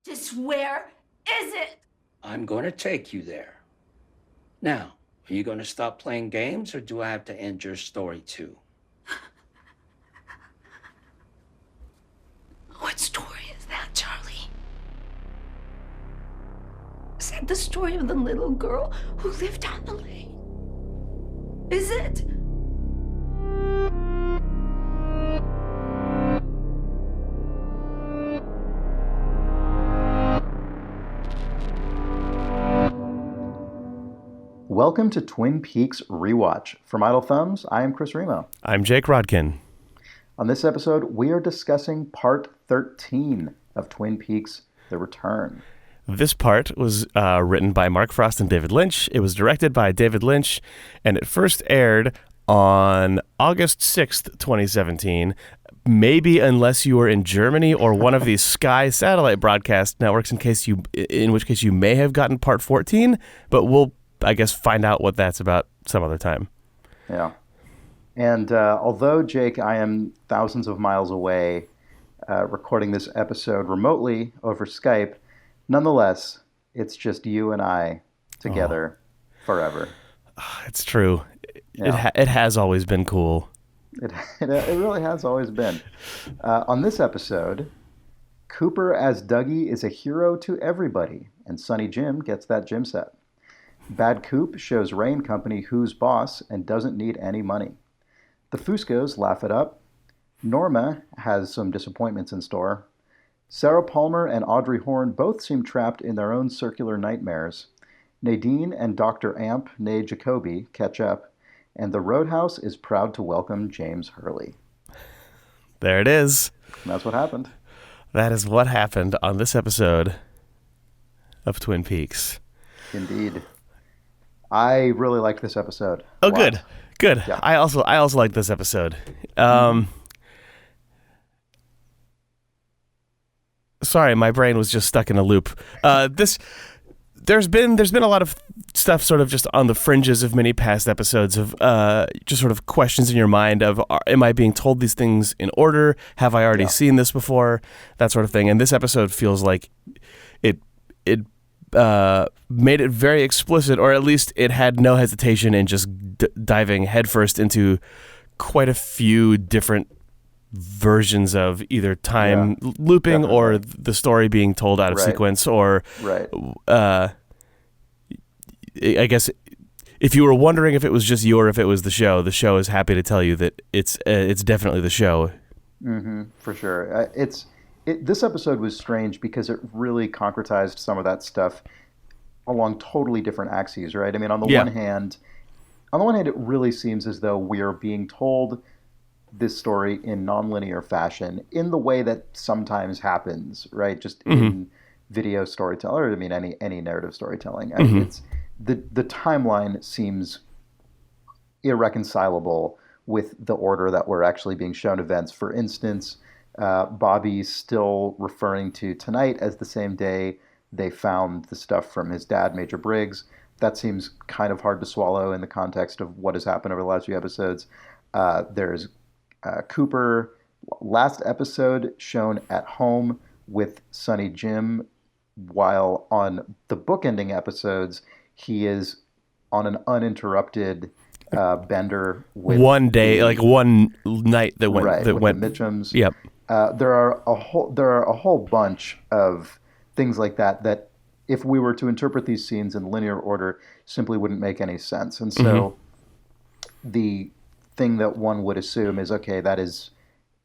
Just where is it? I'm going to take you there. Now, are you going to stop playing games, or do I have to end your story too? What story is that, Charlie? Is that the story of the little girl who lived down the lane? Is it? Welcome to Twin Peaks Rewatch. From Idle Thumbs, I am Chris Remo. I'm Jake Rodkin. On this episode, we are discussing part 13 of Twin Peaks: The Return. This part was written by Mark Frost and David Lynch. It was directed by David Lynch, and it first aired on August 6th, 2017. Maybe unless you were in Germany or one of these Sky satellite broadcast networks, in which case you may have gotten part 14, but we'll, I guess, find out what that's about some other time. Yeah. And although, Jake, I am thousands of miles away recording this episode remotely over Skype, nonetheless, it's just you and I together forever. It's true. Yeah. It has always been cool. It really has always been. On this episode, Cooper as Dougie is a hero to everybody, and Sonny Jim gets that gym set. Bad Coop shows Ray and Company who's boss and doesn't need any money. The Fuscos laugh it up. Norma has some disappointments in store. Sarah Palmer and Audrey Horne both seem trapped in their own circular nightmares. Nadine and Dr. Amp, née Jacoby, catch up, and the Roadhouse is proud to welcome James Hurley. There it is. And that's what happened. That is what happened on this episode of Twin Peaks. Indeed. I really liked this episode. Oh, good. Yeah. I also like this episode. Sorry, my brain was just stuck in a loop. There's been a lot of stuff sort of just on the fringes of many past episodes of just sort of questions in your mind of, am I being told these things in order? Have I already seen this before? That sort of thing. And this episode feels like it made it very explicit, or at least it had no hesitation in just diving headfirst into quite a few different versions of either time looping or the story being told out of sequence, or I guess if you were wondering if it was just you or if it was the show is happy to tell you that it's definitely the show. Mm-hmm, for sure. This episode was strange because it really concretized some of that stuff along totally different axes, right? I mean, on the one hand, it really seems as though we're being told this story in nonlinear fashion in the way that sometimes happens, right? Just in video storytelling, or I mean, any narrative storytelling. I mean, it's the timeline seems irreconcilable with the order that we're actually being shown events. For instance, Bobby's still referring to tonight as the same day they found the stuff from his dad, Major Briggs. That seems kind of hard to swallow in the context of what has happened over the last few episodes. There's Cooper, last episode, shown at home with Sonny Jim, while on the bookending episodes, he is on an uninterrupted bender with one day, like one night that went with the Mitchums. Yep. There are a whole bunch of things like that if we were to interpret these scenes in linear order simply wouldn't make any sense. And so the thing that one would assume is, okay, that is,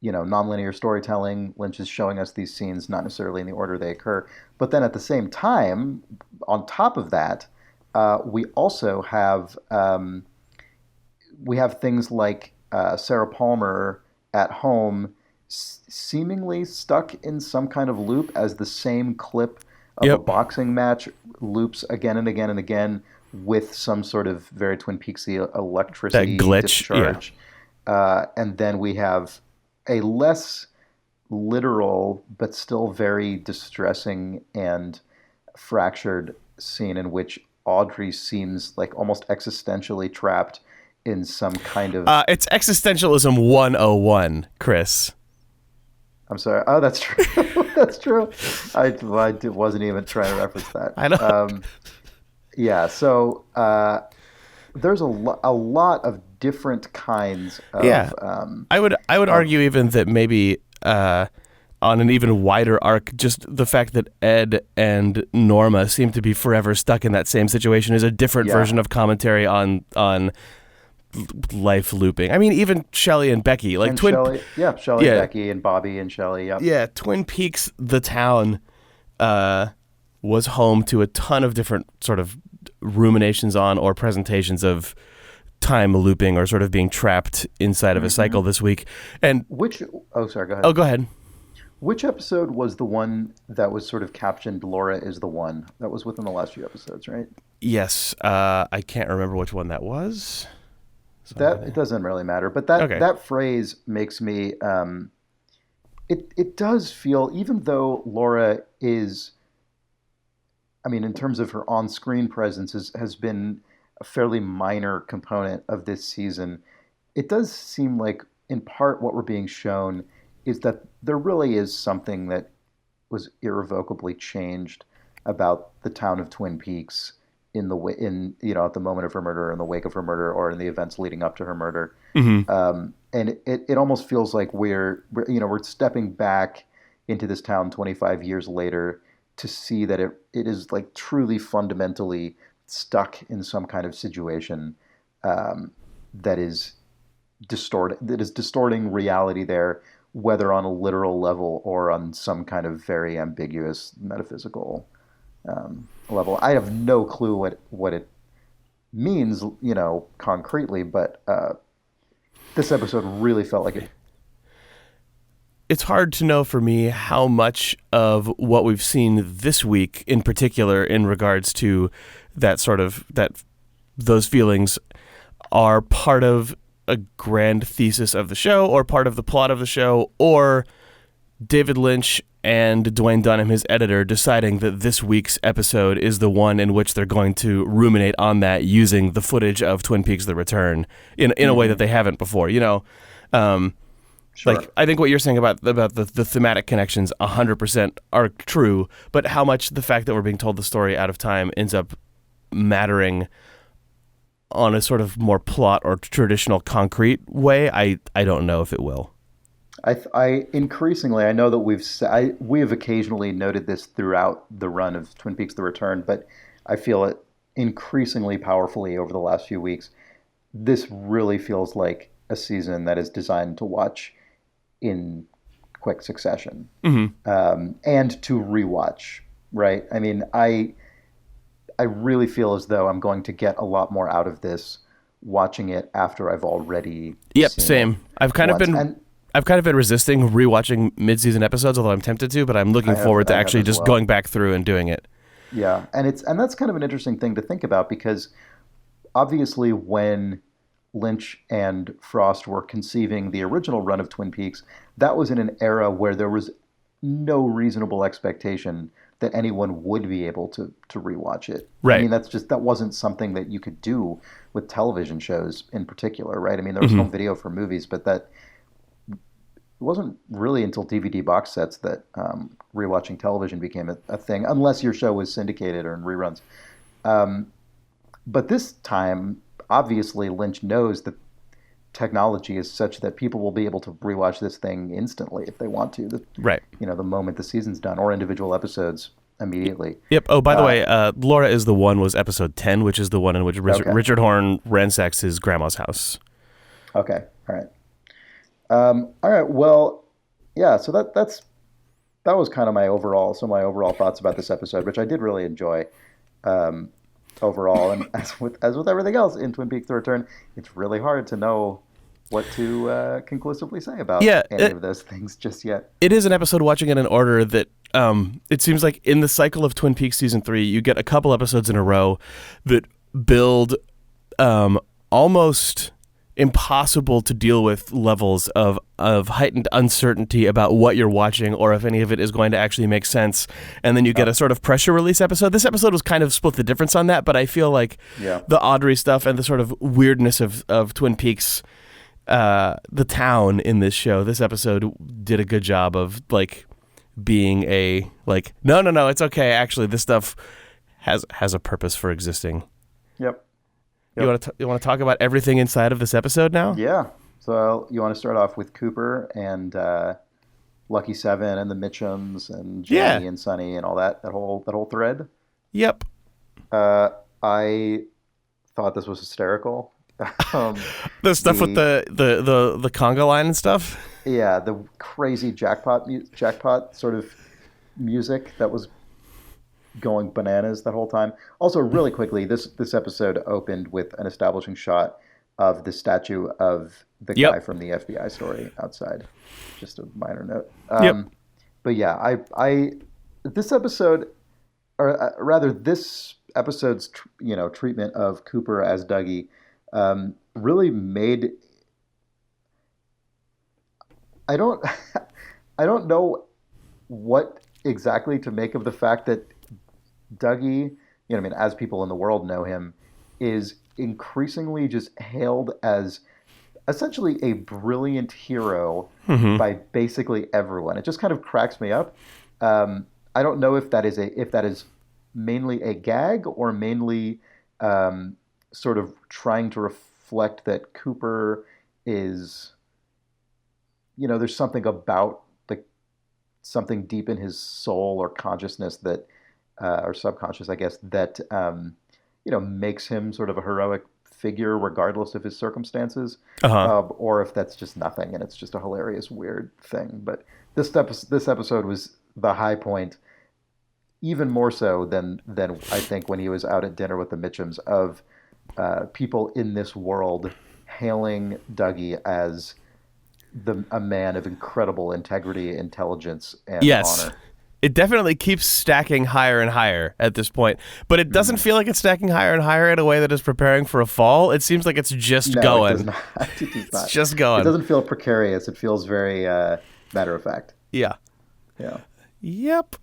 nonlinear storytelling. Lynch is showing us these scenes not necessarily in the order they occur. But then at the same time, on top of that, we also have things like Sarah Palmer at home seemingly stuck in some kind of loop as the same clip of a boxing match loops again and again and again with some sort of very Twin Peaksy electricity that glitch discharge. And then we have a less literal but still very distressing and fractured scene in which Audrey seems like almost existentially trapped in some kind of... it's Existentialism 101, Chris. I'm sorry. Oh, that's true. That's true. I wasn't even trying to reference that. I know. Yeah, so there's a lot of different kinds of Yeah. I would argue even that maybe on an even wider arc, just the fact that Ed and Norma seem to be forever stuck in that same situation is a different version of commentary on life looping. I mean, even Shelley and Becky, like Shelley, Becky, and Bobby and Shelley. Yep. Yeah, Twin Peaks, the town, was home to a ton of different sort of ruminations on or presentations of time looping or sort of being trapped inside of a cycle this week. And sorry, go ahead. Oh, go ahead. Which episode was the one that was sort of captioned "Laura is the one"? That was within the last few episodes, right? Yes, I can't remember which one that was. It doesn't really matter, but that phrase makes me. It does feel, even though Laura is, I mean, in terms of her on-screen presence, has been a fairly minor component of this season. It does seem like, in part, what we're being shown is that there really is something that was irrevocably changed about the town of Twin Peaks at the moment of her murder, in the wake of her murder, or in the events leading up to her murder. And it almost feels like we're stepping back into this town 25 years later to see that it is like truly fundamentally stuck in some kind of situation that is distorting reality there, whether on a literal level or on some kind of very ambiguous metaphysical level. I have no clue what it means, concretely, but this episode really felt like it. It's hard to know for me how much of what we've seen this week, in particular, in regards to those feelings, are part of a grand thesis of the show, or part of the plot of the show, or David Lynch and Dwayne Dunham, his editor, deciding that this week's episode is the one in which they're going to ruminate on that using the footage of Twin Peaks: The Return in a way that they haven't before. Sure. Like, I think what you're saying about the thematic connections 100% are true, but how much the fact that we're being told the story out of time ends up mattering on a sort of more plot or traditional concrete way, I don't know if it will. I increasingly, I know that we have occasionally noted this throughout the run of Twin Peaks: The Return, but I feel it increasingly powerfully over the last few weeks. This really feels like a season that is designed to watch in quick succession, and to rewatch. Right? I mean, I really feel as though I'm going to get a lot more out of this watching it after I've already. Yep, seen same. It I've kind of been resisting rewatching mid-season episodes, although I'm tempted to. But I'm looking forward to actually just going back through and doing it. Yeah, and that's kind of an interesting thing to think about, because obviously when Lynch and Frost were conceiving the original run of Twin Peaks, that was in an era where there was no reasonable expectation that anyone would be able to rewatch it. Right. I mean, that wasn't something that you could do with television shows in particular, right? I mean, there was home video for movies, but that it wasn't really until DVD box sets that rewatching television became a thing, unless your show was syndicated or in reruns. But this time, obviously, Lynch knows that technology is such that people will be able to rewatch this thing instantly if they want to. Right. The moment the season's done, or individual episodes immediately. Yep. Oh, by the way, Laura is the One was episode 10, which is the one in which Richard Horne ransacks his grandma's house. Okay. All right. All right. Well, yeah. So that was kind of my overall thoughts about this episode, which I did really enjoy. Overall, and as with everything else in Twin Peaks: The Return, it's really hard to know what to conclusively say about any of those things just yet. It is an episode watching it in order that it seems like in the cycle of Twin Peaks season 3, you get a couple episodes in a row that build almost impossible to deal with levels of heightened uncertainty about what you're watching or if any of it is going to actually make sense. And then you get a sort of pressure release episode. This episode was kind of split the difference on that, but I feel like the Audrey stuff and the sort of weirdness of Twin Peaks, the town in this show, this episode did a good job of like being a like, no, it's okay. Actually, this stuff has a purpose for existing. Yep. You want to talk about everything inside of this episode now? Yeah. So you want to start off with Cooper and Lucky Seven and the Mitchums and Jamie and Sonny and all that whole thread. Yep. I thought this was hysterical. The stuff with the conga line and stuff. Yeah, the crazy jackpot sort of music that was going bananas that whole time. Also, really quickly, this episode opened with an establishing shot of the statue of the guy from the FBI story outside. Just a minor note. But yeah, this episode, or rather this episode's treatment of Cooper as Dougie really made. I don't know what exactly to make of the fact that Dougie, as people in the world know him, is increasingly just hailed as essentially a brilliant hero by basically everyone. It just kind of cracks me up. I don't know if that is mainly a gag or mainly sort of trying to reflect that Cooper is, there's something about something deep in his soul or consciousness that, or subconscious, I guess, that, makes him sort of a heroic figure regardless of his circumstances, or if that's just nothing and it's just a hilarious, weird thing. But this episode was the high point, even more so than I think when he was out at dinner with the Mitchums, of people in this world hailing Dougie as a man of incredible integrity, intelligence, and honor. It definitely keeps stacking higher and higher at this point, but it doesn't feel like it's stacking higher and higher in a way that is preparing for a fall. It seems like it's just going. It does not. It does not. It's just going. It doesn't feel precarious. It feels very matter of fact. Yeah. Yeah. Yep.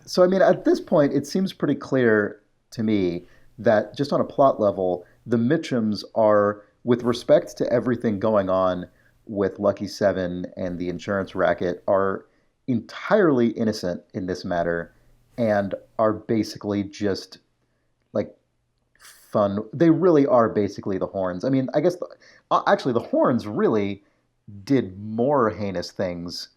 So, at this point, it seems pretty clear to me that just on a plot level, the Mitchums are, with respect to everything going on with Lucky Seven and the insurance racket, are entirely innocent in this matter and are basically just like fun. They really are basically the Horns. I guess actually the Horns really did more heinous things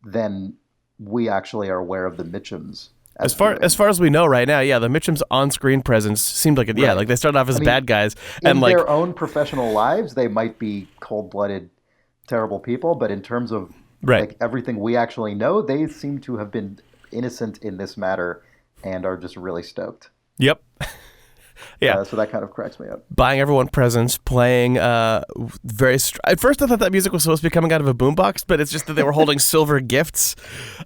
than we actually are aware of the Mitchums. As far as we know right now, the Mitchums' on-screen presence seemed like it. Yeah, like they started off as bad guys, and in their own professional lives, they might be cold-blooded, terrible people. But in terms of like everything we actually know, they seem to have been innocent in this matter and are just really stoked. Yep. Yeah. So that kind of cracks me up. Buying everyone presents, playing at first I thought that music was supposed to be coming out of a boombox, but it's just that they were holding silver gifts.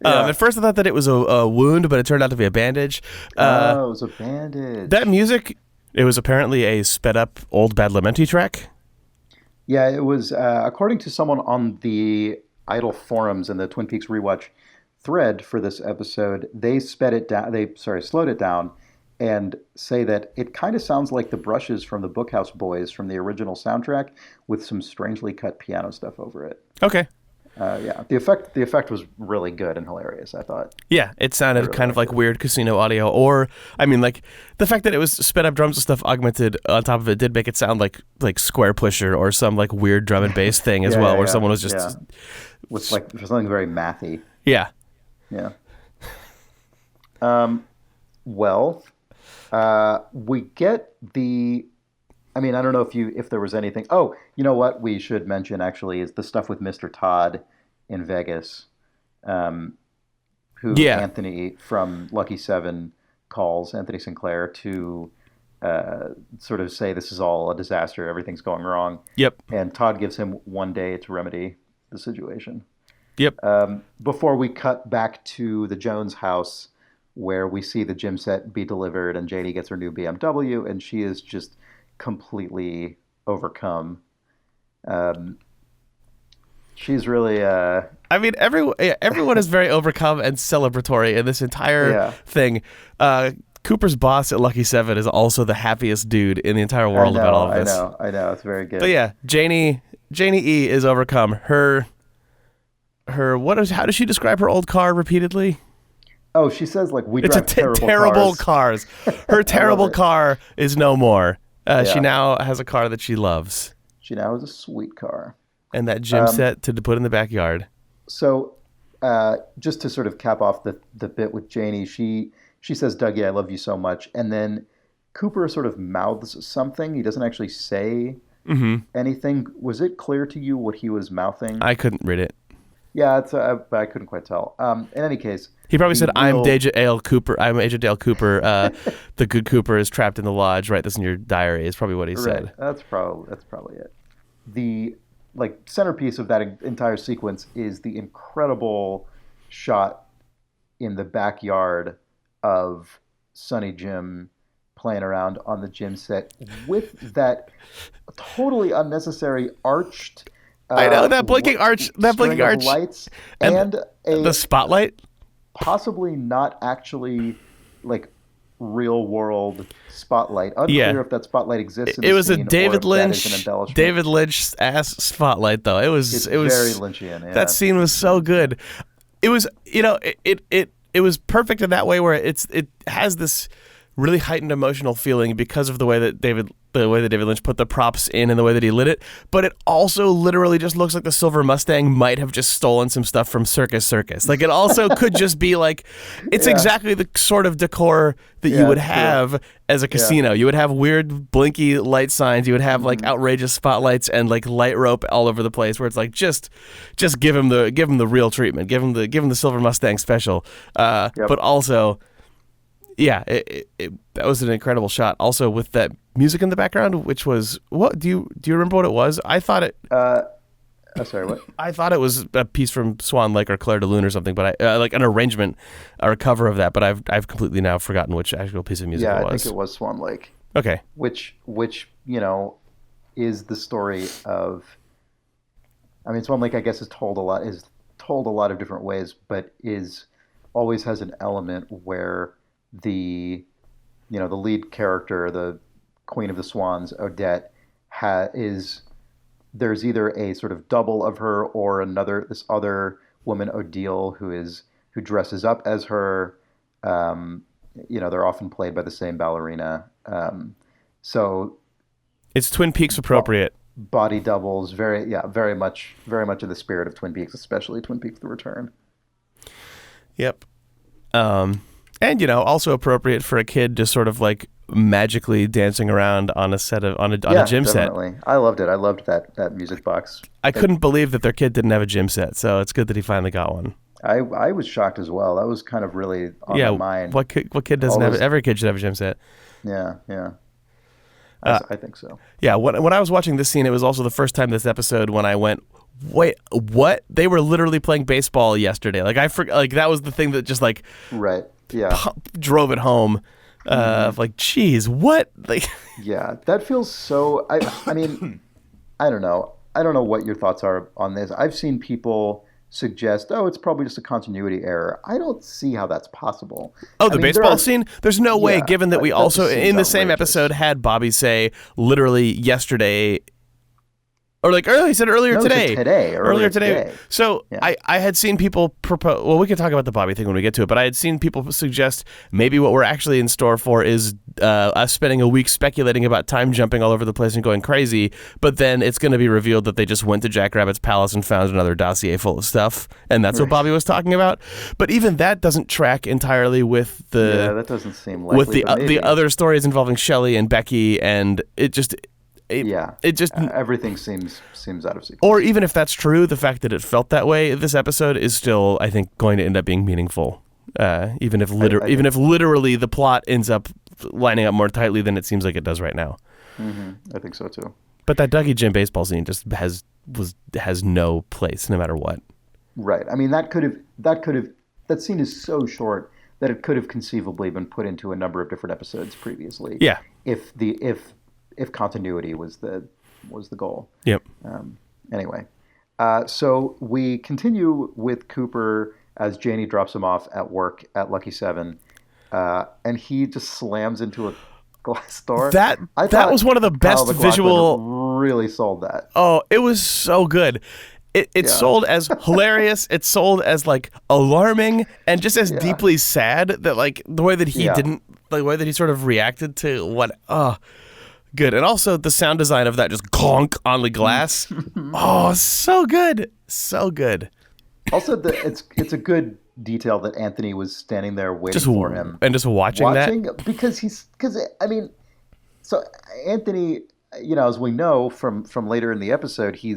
At first I thought that it was a wound, but it turned out to be a bandage. It was a bandage. That music, it was apparently a sped up old Badalamenti track. Yeah, it was, according to someone on the Idol forums and the Twin Peaks Rewatch thread for this episode, they slowed it down and say that it kind of sounds like the brushes from the Bookhouse Boys from the original soundtrack with some strangely cut piano stuff over it. Okay. Yeah, the effect was really good and hilarious, I thought. Yeah, it sounded kind of like weird casino audio, or like the fact that it was sped up drums and stuff augmented on top of it did make it sound like Square Pusher or some like weird drum and bass thing as well, where someone was just with like something very mathy. Yeah. Yeah. Well, we get the. I don't know if there was anything. Oh, you know what we should mention actually is the stuff with Mr. Todd in Vegas, who Anthony from Lucky Seven calls, Anthony Sinclair, to sort of say this is all a disaster, everything's going wrong. Yep. And Todd gives him one day to remedy the situation. Yep. Before we cut back to the Jones house, where we see the gym set be delivered and Janie gets her new BMW, and she is just completely overcome. She's really everyone is very overcome and celebratory in this entire thing. Cooper's boss at Lucky Seven is also the happiest dude in the entire world about all of this. I know, it's very good. But yeah, Janie E is overcome. Her how does she describe her old car repeatedly? Oh, she says like we It's drive terrible cars. Her terrible car is no more. She Yeah. now has a car that she loves, She now has a sweet car. and that gym set to put in the backyard. So, just to sort of cap off the bit with Janie, she says, "Dougie, I love you so much," and then Cooper sort of mouths something. He doesn't actually say anything. Was it clear to you what he was mouthing? I couldn't read it. Yeah, but I couldn't quite tell. In any case, He probably said, "I'm real- Agent Dale Cooper. I'm Agent Dale Cooper. The good Cooper is trapped in the lodge. Write this in your diary." Is probably what he said. Right. That's probably it. The centerpiece of that entire sequence is the incredible shot in the backyard of Sonny Jim playing around on the gym set with that totally unnecessary arched. I know that blinking arch. That blinking string of arch. lights And and the spotlight. possibly not actually like real world spotlight. Unclear if that spotlight exists in It the was a scene David or if that is an Lynch. embellishment. David Lynch ass spotlight though. It was Very Lynchian. Yeah. That scene was so good. It was it was perfect in that way where it has this really heightened emotional feeling because of the way that David Lynch put the props in and the way that he lit it, but it also literally just looks like the Silver Mustang might have just stolen some stuff from Circus. Like it also could just be like it's exactly the sort of decor that you would have as a casino. You would have weird blinky light signs, you would have like outrageous spotlights and like light rope all over the place where it's like just give him the real treatment, give him the Silver Mustang special. But also that was an incredible shot. Also with that music in the background, which was what? Do you remember what it was? I thought it. Sorry, what? I thought it was a piece from Swan Lake or Claire de Lune or something, but I like an arrangement or a cover of that. But I've completely now forgotten which actual piece of music it was. Yeah, I think it was Swan Lake. Okay. Which is the story of. I mean, Swan Lake, I guess, is told a lot of different ways, but always has an element where the lead character, the Queen of the Swans, Odette, there's either a sort of double of her or this other woman, Odile, who dresses up as her. They're often played by the same ballerina. So it's Twin Peaks appropriate. Body doubles, very much in the spirit of Twin Peaks, especially Twin Peaks: The Return. Yep. And also appropriate for a kid just sort of like magically dancing around on a gym definitely. set. I loved it. I loved that music box. I couldn't believe that their kid didn't have a gym set, so it's good that he finally got one. I was shocked as well. That was kind of really on my mind. What kid doesn't have it? Every kid should have a gym set. Yeah. I think so. Yeah, when I was watching this scene, it was also the first time this episode when I went, wait, what? They were literally playing baseball yesterday. Like that was the thing that just like right. Yeah. Drove it home. Like, geez, what? Like, yeah, that feels so. I mean, I don't know. I don't know what your thoughts are on this. I've seen people suggest, it's probably just a continuity error. I don't see how that's possible. The baseball scene? There's no way, given that we also, in the same outrageous. episode, had Bobby say, literally yesterday, or like he said earlier today. Earlier today. So yeah. I had seen people propose, well, we can talk about the Bobby thing when we get to it, but I had seen people suggest maybe what we're actually in store for is us spending a week speculating about time jumping all over the place and going crazy, but then it's going to be revealed that they just went to Jackrabbit's palace and found another dossier full of stuff, and that's what Bobby was talking about. But even that doesn't track entirely with that doesn't seem likely, with the other stories involving Shelley and Becky, and it just... everything seems out of sequence. Or even if that's true, the fact that it felt that way, this episode is still, I think, going to end up being meaningful. Even if literally the plot ends up lining up more tightly than it seems like it does right now. Mm-hmm. I think so too. But that Dougie Jim baseball scene just has no place, no matter what. Right. I mean, that scene is so short that it could have conceivably been put into a number of different episodes previously. Yeah. If continuity was the goal. Yep. Anyway, so we continue with Cooper as Janie drops him off at work at Lucky 7, and he just slams into a glass door. That was one of the best visual. Really sold that. Oh, it was so good. It's sold as hilarious. It's sold as like alarming and just as deeply sad that like the way that he the way that he sort of reacted to what. Oh, good. And also the sound design of that just clonk on the glass. Oh, so good, so good. Also, it's a good detail that Anthony was standing there waiting for him and just watching that because I mean, so Anthony, you know, as we know from later in the episode, he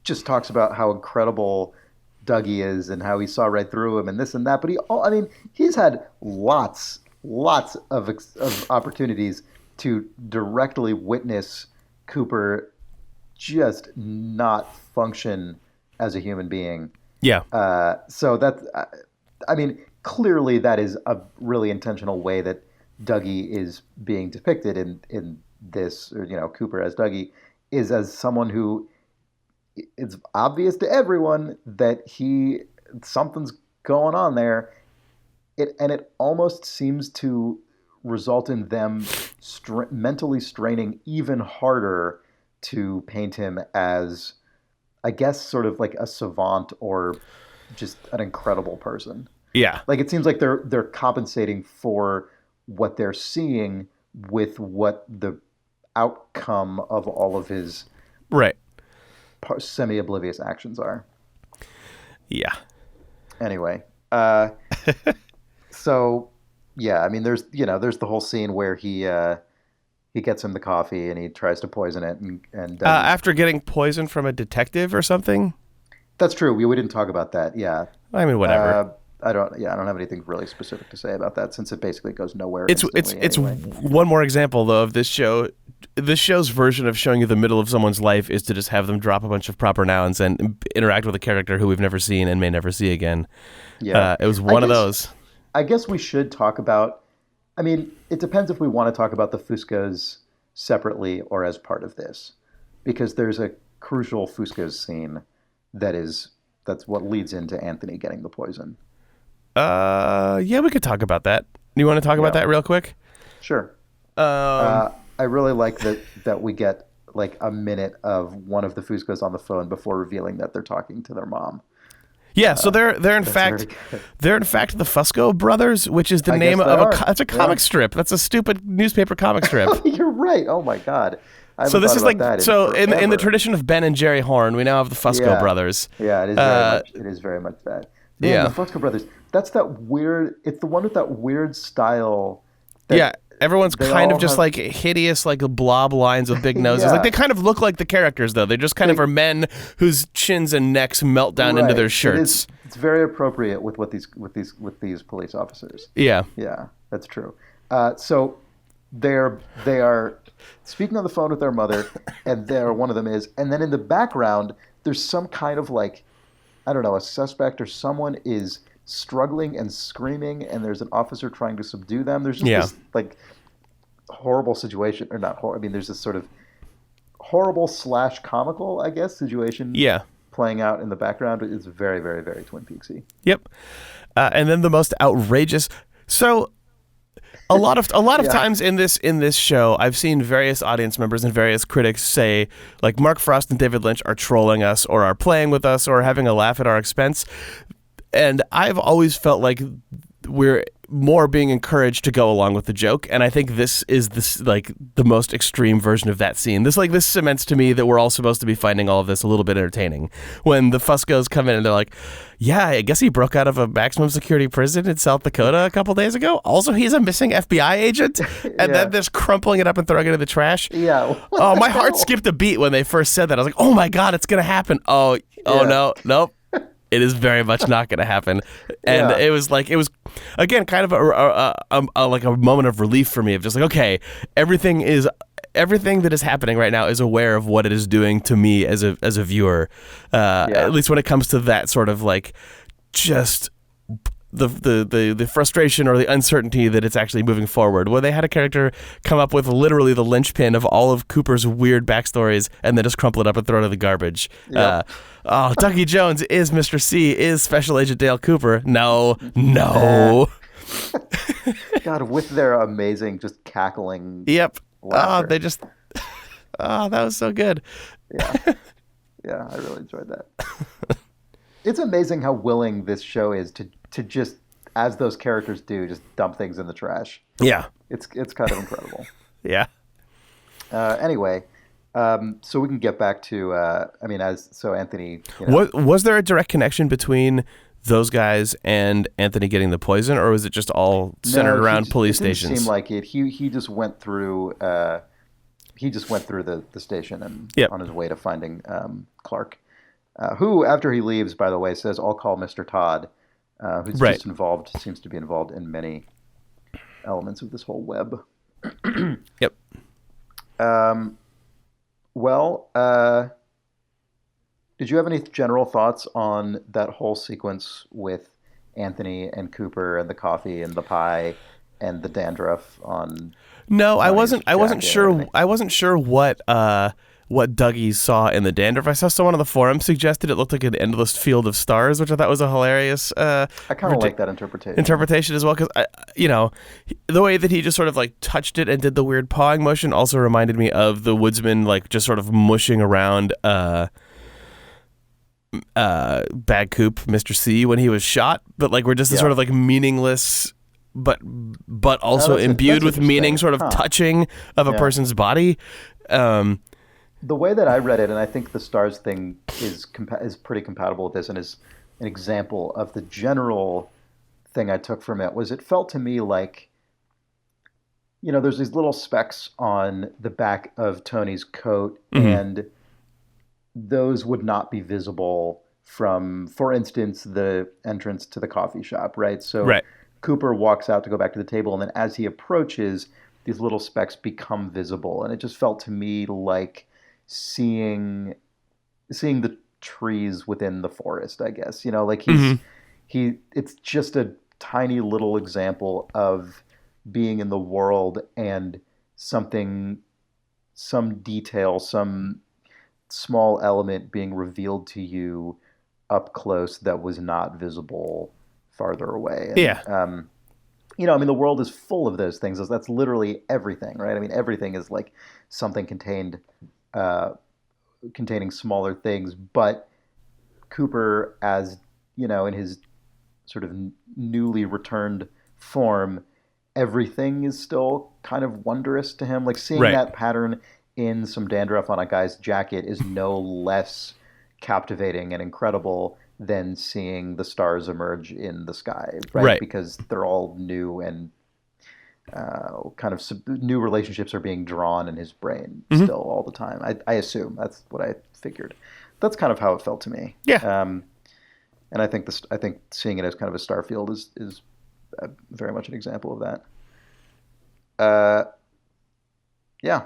just talks about how incredible Dougie is and how he saw right through him and this and that. But he's had lots of opportunities to directly witness Cooper just not function as a human being. Yeah. So that's, I mean, clearly that is a really intentional way that Dougie is being depicted in this, or, you know, Cooper as Dougie is as someone who it's obvious to everyone that something's going on there. It almost seems to result in them mentally straining even harder to paint him as, I guess, sort of like a savant or just an incredible person. Yeah. Like it seems like they're compensating for what they're seeing with what the outcome of all of his semi-oblivious actions are. Yeah. Anyway, so yeah, I mean, there's the whole scene where he gets him the coffee and he tries to poison it, and after getting poisoned from a detective or something. That's true. We didn't talk about that. Yeah. I mean, whatever. I don't have anything really specific to say about that since it basically goes nowhere. It's anyway. One more example though of this show. This show's version of showing you the middle of someone's life is to just have them drop a bunch of proper nouns and interact with a character who we've never seen and may never see again. Yeah, it was one of those. I guess we should talk about. I mean, it depends if we want to talk about the Fuscos separately or as part of this, because there's a crucial Fuscos scene that's what leads into Anthony getting the poison. Yeah, we could talk about that. You want to talk about that real quick? Sure. I really like that we get like a minute of one of the Fuscos on the phone before revealing that they're talking to their mom. Yeah, so they're in fact the Fusco brothers, which is the name of it's a comic strip. That's a stupid newspaper comic strip. You're right. Oh my god. So this is like in the tradition of Ben and Jerry Horn, we now have the Fusco brothers. Yeah, it is very much that. Man, yeah, the Fusco brothers. That's that weird. It's the one with that weird style. Everyone's kind of just like hideous, like blob lines with big noses. Like they kind of look like the characters, though. They just kind of are men whose chins and necks melt down into their shirts. It's very appropriate with these police officers. Yeah, that's true. So they are speaking on the phone with their mother, and one of them is, and then in the background there's some kind of like, I don't know, a suspect or someone is struggling and screaming, and there's an officer trying to subdue them. There's just this like horrible situation, or not horrible. I mean, there's this sort of horrible / comical, I guess, situation. Playing out in the background. It's very, very, very Twin Peaksy. Yep. And then the most outrageous. So a lot of times in this show, I've seen various audience members and various critics say, like, Mark Frost and David Lynch are trolling us, or are playing with us, or having a laugh at our expense. And I've always felt like we're more being encouraged to go along with the joke, and I think this is the most extreme version of that scene. This cements to me that we're all supposed to be finding all of this a little bit entertaining. When the Fuscos come in and they're like, "Yeah, I guess he broke out of a maximum security prison in South Dakota a couple days ago. Also, he's a missing FBI agent," and then they're crumpling it up and throwing it in the trash. Yeah. Oh, my heart skipped a beat when they first said that. I was like, "Oh my god, it's gonna happen!" Oh no, nope. It is very much not going to happen, and it was again kind of a moment of relief for me of just like, okay, everything that is happening right now is aware of what it is doing to me as a viewer, at least when it comes to that sort of like just the frustration or the uncertainty that it's actually moving forward. Where they had a character come up with literally the linchpin of all of Cooper's weird backstories and then just crumple it up and throw it in the garbage. Dougie Jones is Mr. C, is Special Agent Dale Cooper. No. God, with their amazing just cackling. Yep. Laughter. That was so good. Yeah, I really enjoyed that. It's amazing how willing this show is to just, as those characters do, just dump things in the trash. Yeah. It's kind of incredible. Yeah. Anyway, so we can get back to, Anthony, you know, Was there a direct connection between those guys and Anthony getting the poison, or was it just all centered around police it didn't stations? seem like it. He just went through. He just went through the station and on his way to finding Clark, who, after he leaves, by the way, says, "I'll call Mr. Todd," who's just seems to be involved in many elements of this whole web. Yep. Did you have any general thoughts on that whole sequence with Anthony and Cooper and the coffee and the pie and the dandruff on? No, I wasn't sure. Everything? I wasn't sure what Dougie saw in the dandruff. I saw someone on the forum suggested it looked like an endless field of stars, which I thought was a hilarious. I kind of like that interpretation as well, because the way that he just sort of like touched it and did the weird pawing motion also reminded me of the woodsman, like just sort of mushing around Bad Coop, Mr. C, when he was shot, but like we're just this sort of like meaningless but also imbued with meaning sort of touching of a person's body. The way that I read it, and I think the stars thing is pretty compatible with this, and is an example of the general thing I took from it, was it felt to me like, you know, there's these little specks on the back of Tony's coat, and those would not be visible from, for instance, the entrance to the coffee shop, right? So Cooper walks out to go back to the table, and then as he approaches, these little specks become visible, and it just felt to me like seeing the trees within the forest, I guess. You know, like it's just a tiny little example of being in the world and some detail, some small element being revealed to you up close that was not visible farther away. And, the world is full of those things. That's literally everything, right? I mean, everything is like something containing smaller things, but Cooper, as you know, in his sort of newly returned form, everything is still kind of wondrous to him. Like seeing that pattern in some dandruff on a guy's jacket is no less captivating and incredible than seeing the stars emerge in the sky, right? Because they're all new and kind of new relationships are being drawn in his brain still all the time. I assume that's what I figured. That's kind of how it felt to me. Yeah. And I think seeing it as kind of a star field is very much an example of that. Yeah.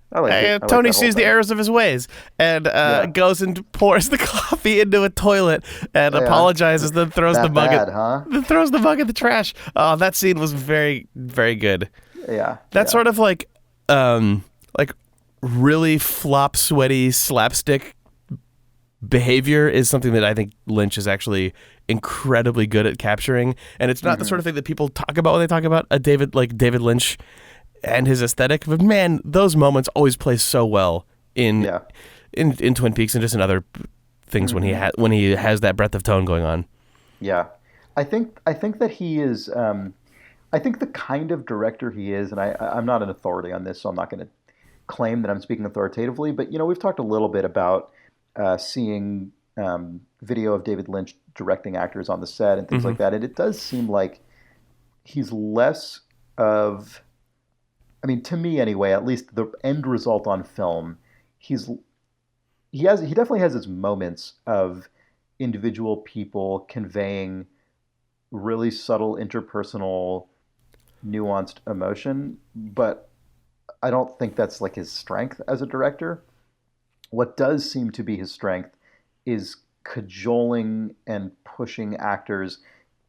I like it. Tony sees the errors of his ways and goes and pours the coffee into a toilet and apologizes, then throws the mug then throws the mug in the trash. Oh, that scene was very, very good. Yeah. That sort of like really flop sweaty slapstick behavior is something that I think Lynch is actually incredibly good at capturing, and it's not the sort of thing that people talk about when they talk about David Lynch and his aesthetic, but man, those moments always play so well in Twin Peaks and just in other things when he has that breadth of tone going on. Yeah, I think that he is. I think the kind of director he is, and I'm not an authority on this, so I'm not going to claim that I'm speaking authoritatively. But we've talked a little bit about seeing video of David Lynch directing actors on the set and things like that, and it does seem like he's less of. I mean, to me anyway, at least the end result on film, he definitely has his moments of individual people conveying really subtle interpersonal, nuanced emotion, but I don't think that's like his strength as a director. What does seem to be his strength is cajoling and pushing actors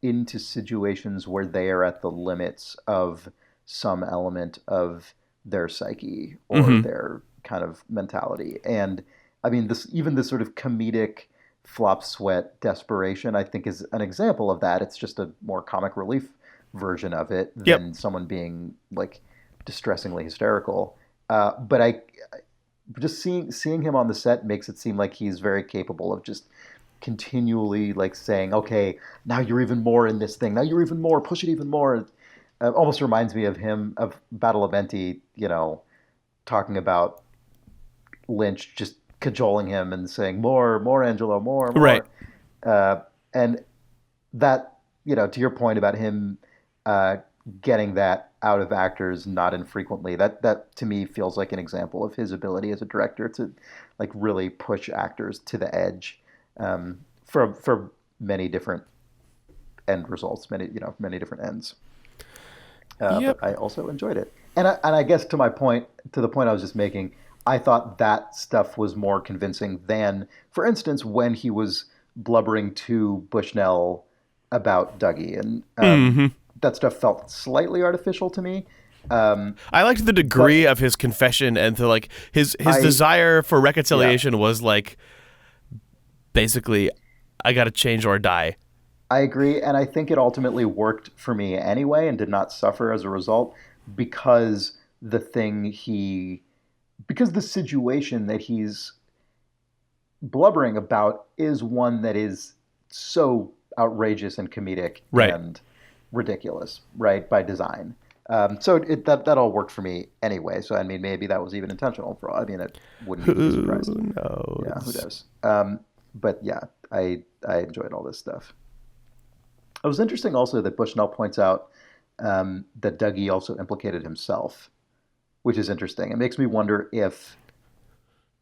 into situations where they are at the limits of some element of their psyche or their kind of mentality. And I mean, this sort of comedic flop sweat desperation, I think, is an example of that. It's just a more comic relief version of it than someone being like distressingly hysterical. But just seeing him on the set makes it seem like he's very capable of just continually like saying, okay, now you're even more in this thing. Now you're even more, push it even more. Almost reminds me of him, of Battle of Enti, talking about Lynch just cajoling him and saying, more, Angelo, more. Right. And that, to your point about him getting that out of actors not infrequently, that to me feels like an example of his ability as a director to like really push actors to the edge for many different end results, many different ends. Yep. But I also enjoyed it, and I guess to the point I was just making, I thought that stuff was more convincing than, for instance, when he was blubbering to Bushnell about Dougie, and that stuff felt slightly artificial to me. I liked the degree of his confession, and to like his desire for reconciliation was like basically, I got to change or die. I agree, and I think it ultimately worked for me anyway, and did not suffer as a result, because the situation that he's blubbering about is one that is so outrageous and comedic and ridiculous, right, by design. So that all worked for me anyway. So I mean, maybe that was even intentional. It wouldn't be a surprise. Who knows? Yeah, who knows? But yeah, I enjoyed all this stuff. It was interesting also that Bushnell points out that Dougie also implicated himself, which is interesting. It makes me wonder if,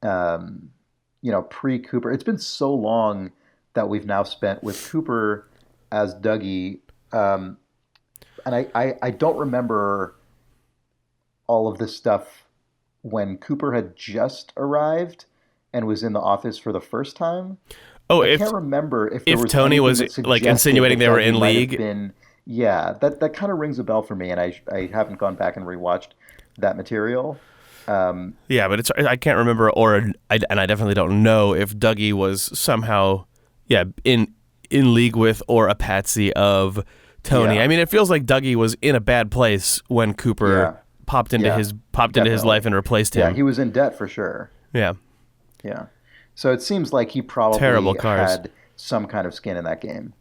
pre-Cooper, it's been so long that we've now spent with Cooper as Dougie, and I don't remember all of this stuff when Cooper had just arrived and was in the office for the first time. Oh, I can't remember if Tony was like insinuating they were in league. That kind of rings a bell for me, and I haven't gone back and rewatched that material. Yeah, but I can't remember, and I definitely don't know if Dougie was somehow in league with or a patsy of Tony. Yeah. I mean, it feels like Dougie was in a bad place when Cooper popped into his life and replaced him. Yeah, he was in debt for sure. Yeah. Yeah. So it seems like he probably had some kind of skin in that game.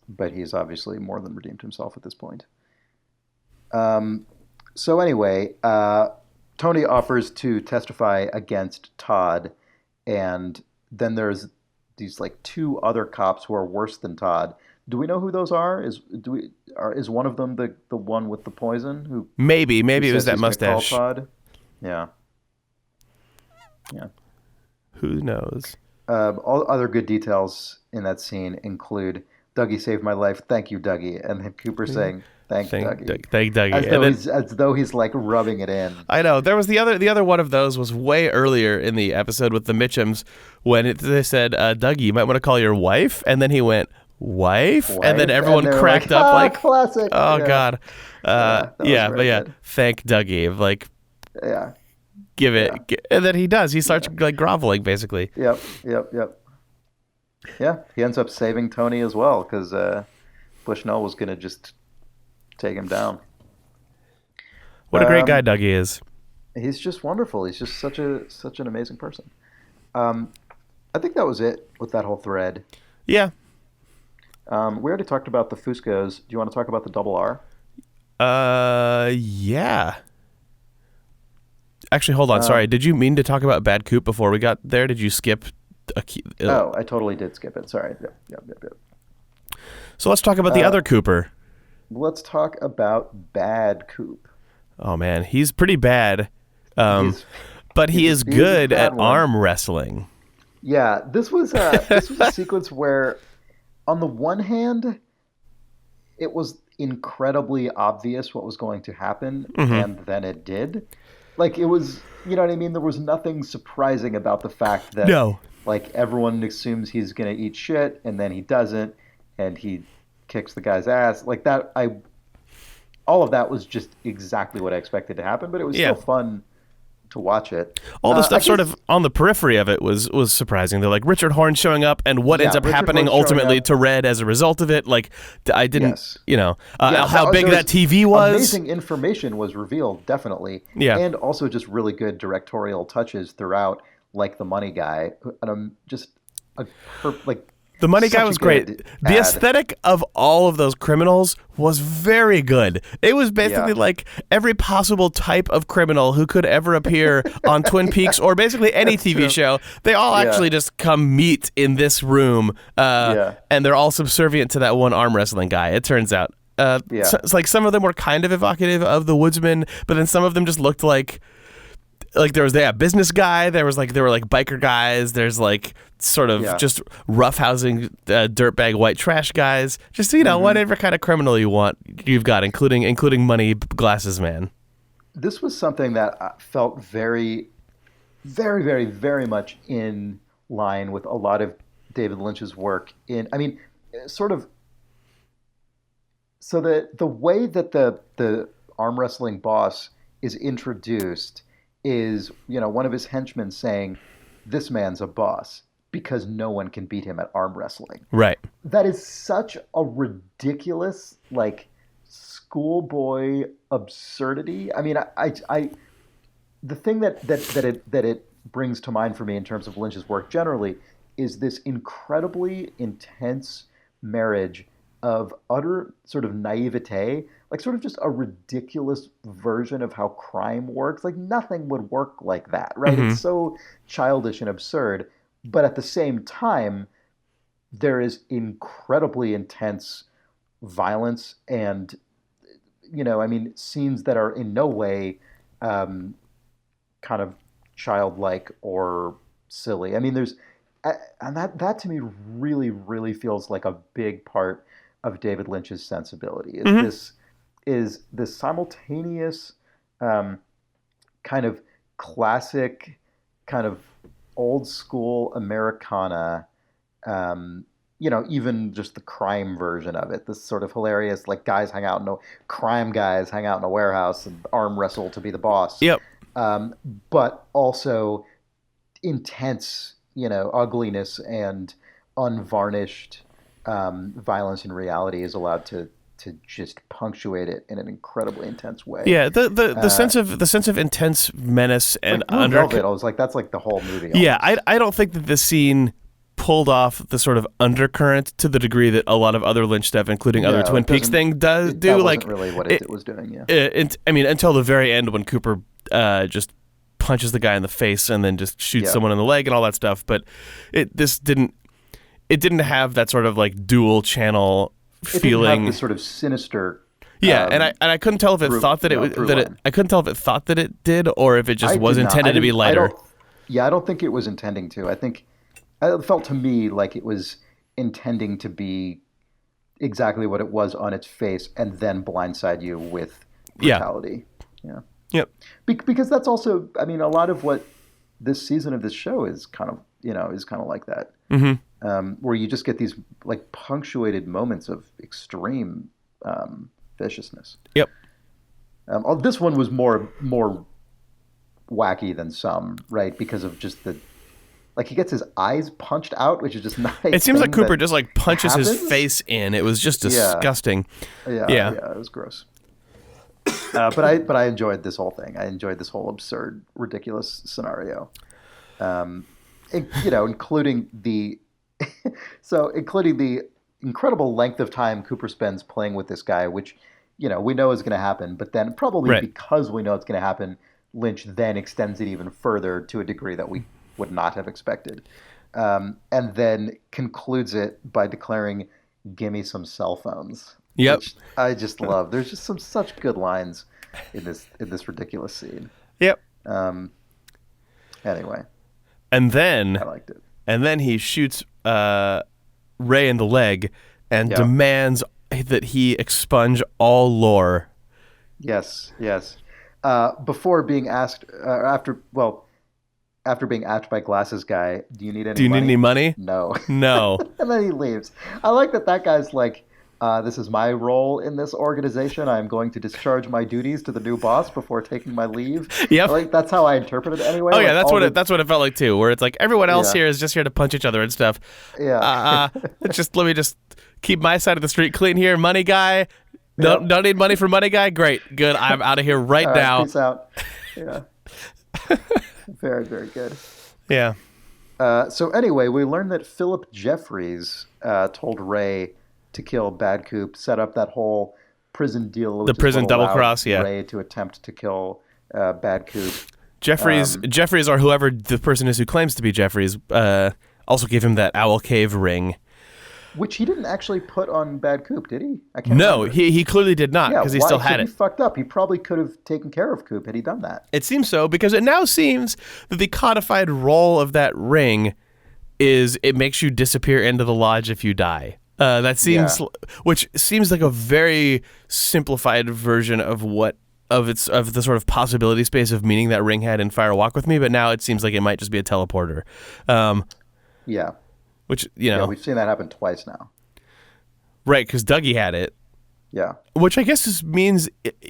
But he's obviously more than redeemed himself at this point. So anyway, Tony offers to testify against Todd, and then there's these like two other cops who are worse than Todd. Do we know who those are? Is one of them the one with the poison? Who maybe it was that mustache. Todd? Yeah. Yeah. Who knows? All other good details in that scene include Dougie saved my life. Thank you, Dougie. And then Cooper saying, Thank Dougie. Thank Dougie. As though he's like rubbing it in. I know. There was the other one of those was way earlier in the episode with the Mitchums when they said, Dougie, you might want to call your wife. And then he went, wife? And then everyone cracked up like, classic. Oh, God. But thank Dougie. Like, yeah. Give it. And then he does. He starts like groveling, basically. Yep. Yeah, he ends up saving Tony as well because Bushnell was going to just take him down. What a great guy Dougie is. He's just wonderful. He's just such an amazing person. I think that was it with that whole thread. Yeah. We already talked about the Fuscos. Do you want to talk about the double R? Yeah. Actually, hold on. Sorry. Did you mean to talk about Bad Coop before we got there? Did you skip I totally did skip it. Sorry. Yep. So let's talk about the other Cooper. Let's talk about Bad Coop. Oh, man. He's pretty bad. But he is good at arm wrestling. Yeah. This was a sequence where, on the one hand, it was incredibly obvious what was going to happen, and then it did. Like, it was, you know what I mean? There was nothing surprising about the fact that, like, everyone assumes he's going to eat shit, and then he doesn't, and he kicks the guy's ass. Like, all of that was just exactly what I expected to happen, but it was still fun to watch it. All the stuff sort of on the periphery of it was surprising. They're like Richard Horn showing up and what ends up Richard happening Horn ultimately to Red as a result of it. Like, I didn't, how big that was TV was. Amazing information was revealed, definitely. Yeah. And also just really good directorial touches throughout, like the money guy. And The money guy was great. The aesthetic of all of those criminals was very good. It was basically like every possible type of criminal who could ever appear on Twin Peaks or basically any TV show. They all actually just come meet in this room, and they're all subservient to that one arm wrestling guy, it turns out. So it's like some of them were kind of evocative of the Woodsman, but then some of them just looked like there was a business guy. There were like biker guys. There's like sort of just roughhousing dirtbag white trash guys. Just whatever kind of criminal you've got, including money glasses man. This was something that felt very, very, very, very much in line with a lot of David Lynch's work. So the way that the arm wrestling boss is introduced is, one of his henchmen saying, "This man's a boss," because no one can beat him at arm wrestling. Right. That is such a ridiculous, schoolboy absurdity. I mean, the thing that it brings to mind for me in terms of Lynch's work generally is this incredibly intense marriage of utter sort of naivete, sort of just a ridiculous version of how crime works. Like nothing would work like that, right? It's so childish and absurd, but at the same time, there is incredibly intense violence and, scenes that are in no way kind of childlike or silly. I mean, and that to me really, really feels like a big part of David Lynch's sensibility. Is this simultaneous kind of classic, kind of old school Americana, even just the crime version of it. This sort of hilarious, crime guys hang out in a warehouse and arm wrestle to be the boss. Yep. But also intense, ugliness and unvarnished violence in reality is allowed to just punctuate it in an incredibly intense way. Yeah, the sense of intense menace and Velvet, I was like, that's like the whole movie. Yeah, I don't think that this scene pulled off the sort of undercurrent to the degree that a lot of other Lynch stuff, including other Twin Peaks thing, do. That wasn't really what it was doing. Yeah. Until the very end when Cooper just punches the guy in the face and then just shoots someone in the leg and all that stuff. But it didn't have that sort of like dual channel feeling. It didn't have this sort of sinister. And I couldn't tell if it thought that I couldn't tell if it thought that it did or if it just was intended to be lighter. I don't think it was intending to. I think it felt to me like it was intending to be exactly what it was on its face and then blindside you with brutality. Yeah. Yep. Because that's also, a lot of what this season of this show is kind of, like that. Mm-hmm. Where you just get these like punctuated moments of extreme viciousness. Yep. This one was more wacky than some, right? Because of just he gets his eyes punched out, which is just not. It seems like Cooper just like punches his face in. It was just disgusting. Yeah, it was gross. But I enjoyed this whole thing. I enjoyed this whole absurd, ridiculous scenario. Including the incredible length of time Cooper spends playing with this guy, which, we know is going to happen, but then probably because we know it's going to happen, Lynch then extends it even further to a degree that we would not have expected. And then concludes it by declaring, "Gimme some cell phones." Yep. Which I just love. There's just such good lines in this ridiculous scene. Yep. Anyway. And then I liked it. And then he shoots Ray in the leg and demands that he expunge all lore. Yes. Before being asked, after being asked by Glasses Guy, "Do you need any money?" Need any money? No. No. And then he leaves. I like that guy's like, This is my role in this organization. I'm going to discharge my duties to the new boss before taking my leave. Yep. Like that's how I interpret it anyway. Oh yeah, Like, that's what it felt like too. Where it's like everyone else Yeah. here is just here to punch each other and stuff. Yeah. Let me just keep my side of the street clean here. Money guy, don't need money for money guy. Great, good. I'm out of here right All right, now. peace out. Yeah. Very, very good. Yeah. So anyway, we learned that Philip Jeffries told Ray to kill Bad Coop, set up that whole prison deal. Which The is prison what double allowed cross, yeah. Ray to attempt to kill Bad Coop. Jeffries, or whoever the person is who claims to be Jeffries, also gave him that Owl Cave ring. Which he didn't actually put on Bad Coop, did he? I can't No, remember. he clearly did not, because he why? still had So it. He fucked up. He probably could have taken care of Coop had he done that. It seems so, because it now seems that the codified role of that ring is it makes you disappear into the lodge if you die. That seems, which seems like a very simplified version of the sort of possibility space of meaning that ring had in Fire Walk with Me. But now it seems like it might just be a teleporter. Yeah. Which Yeah, we've seen that happen twice now. right? Because Dougie had it. Yeah. Which I guess means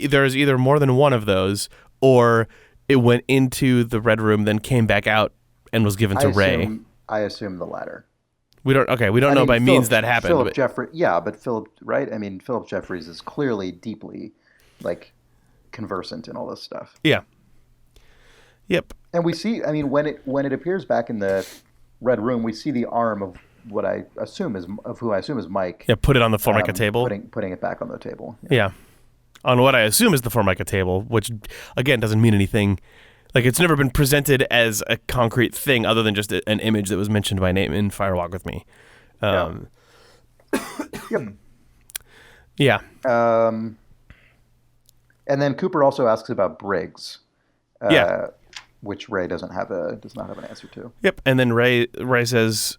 there's either more than one of those, or it went into the Red Room, then came back out and was given to Ray. I assume the latter. We don't know by means that happened. Philip But Jeffries, yeah, but Philip, right? I mean, Philip Jeffries is clearly deeply, like, conversant in all this stuff. yeah. Yep. And we see, I mean, when it appears back in the Red Room, we see the arm of who I assume is Mike. Yeah. Put it on the Formica table. Putting it back on the table. Yeah. On what I assume is the Formica table, which again doesn't mean anything. Like it's never been presented as a concrete thing other than just an image that was mentioned by name in Fire Walk with Me. Yep. Yeah. And then Cooper also asks about Briggs. Yeah. Which Ray does not have an answer to. Yep. And then Ray says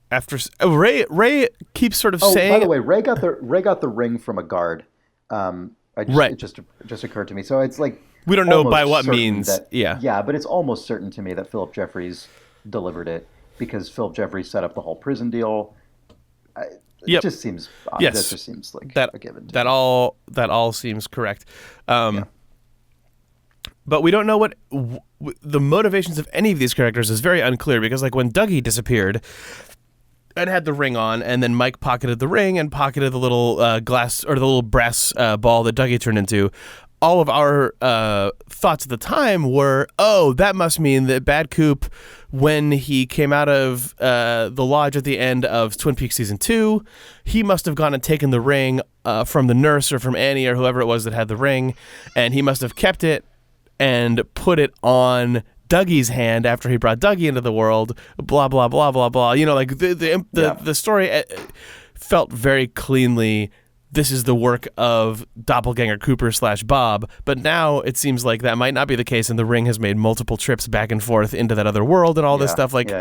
after Ray keeps sort of saying. By the way, Ray got the ring from a guard. It just occurred to me. So it's like we don't know by almost what certain means. Yeah, but it's almost certain to me that Philip Jeffries delivered it because Philip Jeffries set up the whole prison deal. It just seems yes. That just seems like that a given. That all seems correct. But we don't know what the motivations of any of these characters is very unclear because like when Dougie disappeared and had the ring on, and then Mike pocketed the ring and pocketed the little glass or the little brass ball that Dougie turned into. All of our thoughts at the time were, oh, that must mean that Bad Coop, when he came out of the lodge at the end of Twin Peaks Season 2, he must have gone and taken the ring from the nurse or from Annie or whoever it was that had the ring, and he must have kept it and put it on Dougie's hand after he brought Dougie into the world, blah, blah, blah, blah, blah. You know, like the story felt very cleanly, this is the work of Doppelganger Cooper / Bob, but now it seems like that might not be the case, and the ring has made multiple trips back and forth into that other world and all this stuff. Like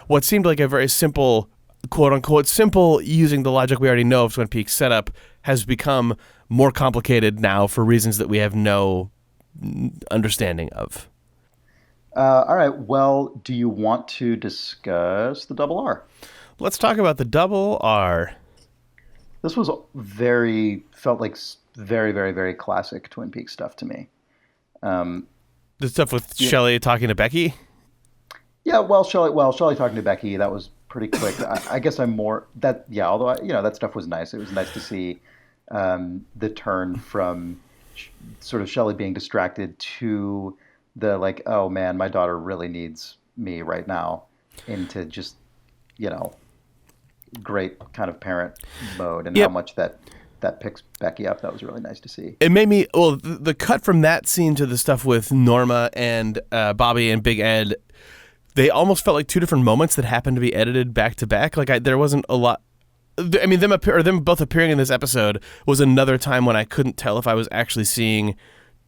what seemed like a very simple, quote unquote, simple using the logic we already know of Twin Peaks setup has become more complicated now for reasons that we have no understanding of. All right. Well, do you want to discuss the double R? Let's talk about the double R. This was felt like very, very, very classic Twin Peaks stuff to me. The stuff with Shelley talking to Becky? Yeah, Shelley talking to Becky, that was pretty quick. I guess I'm more that. Yeah, although that stuff was nice. It was nice to see the turn from sort of Shelley being distracted to the like, oh man, my daughter really needs me right now, into just great kind of parent mode, and how much that picks Becky up. That was really nice to see. It made me the cut from that scene to the stuff with Norma and Bobby and Big Ed. They almost felt like two different moments that happened to be edited back to back. Like there wasn't a lot. I mean, them both appearing in this episode was another time when I couldn't tell if I was actually seeing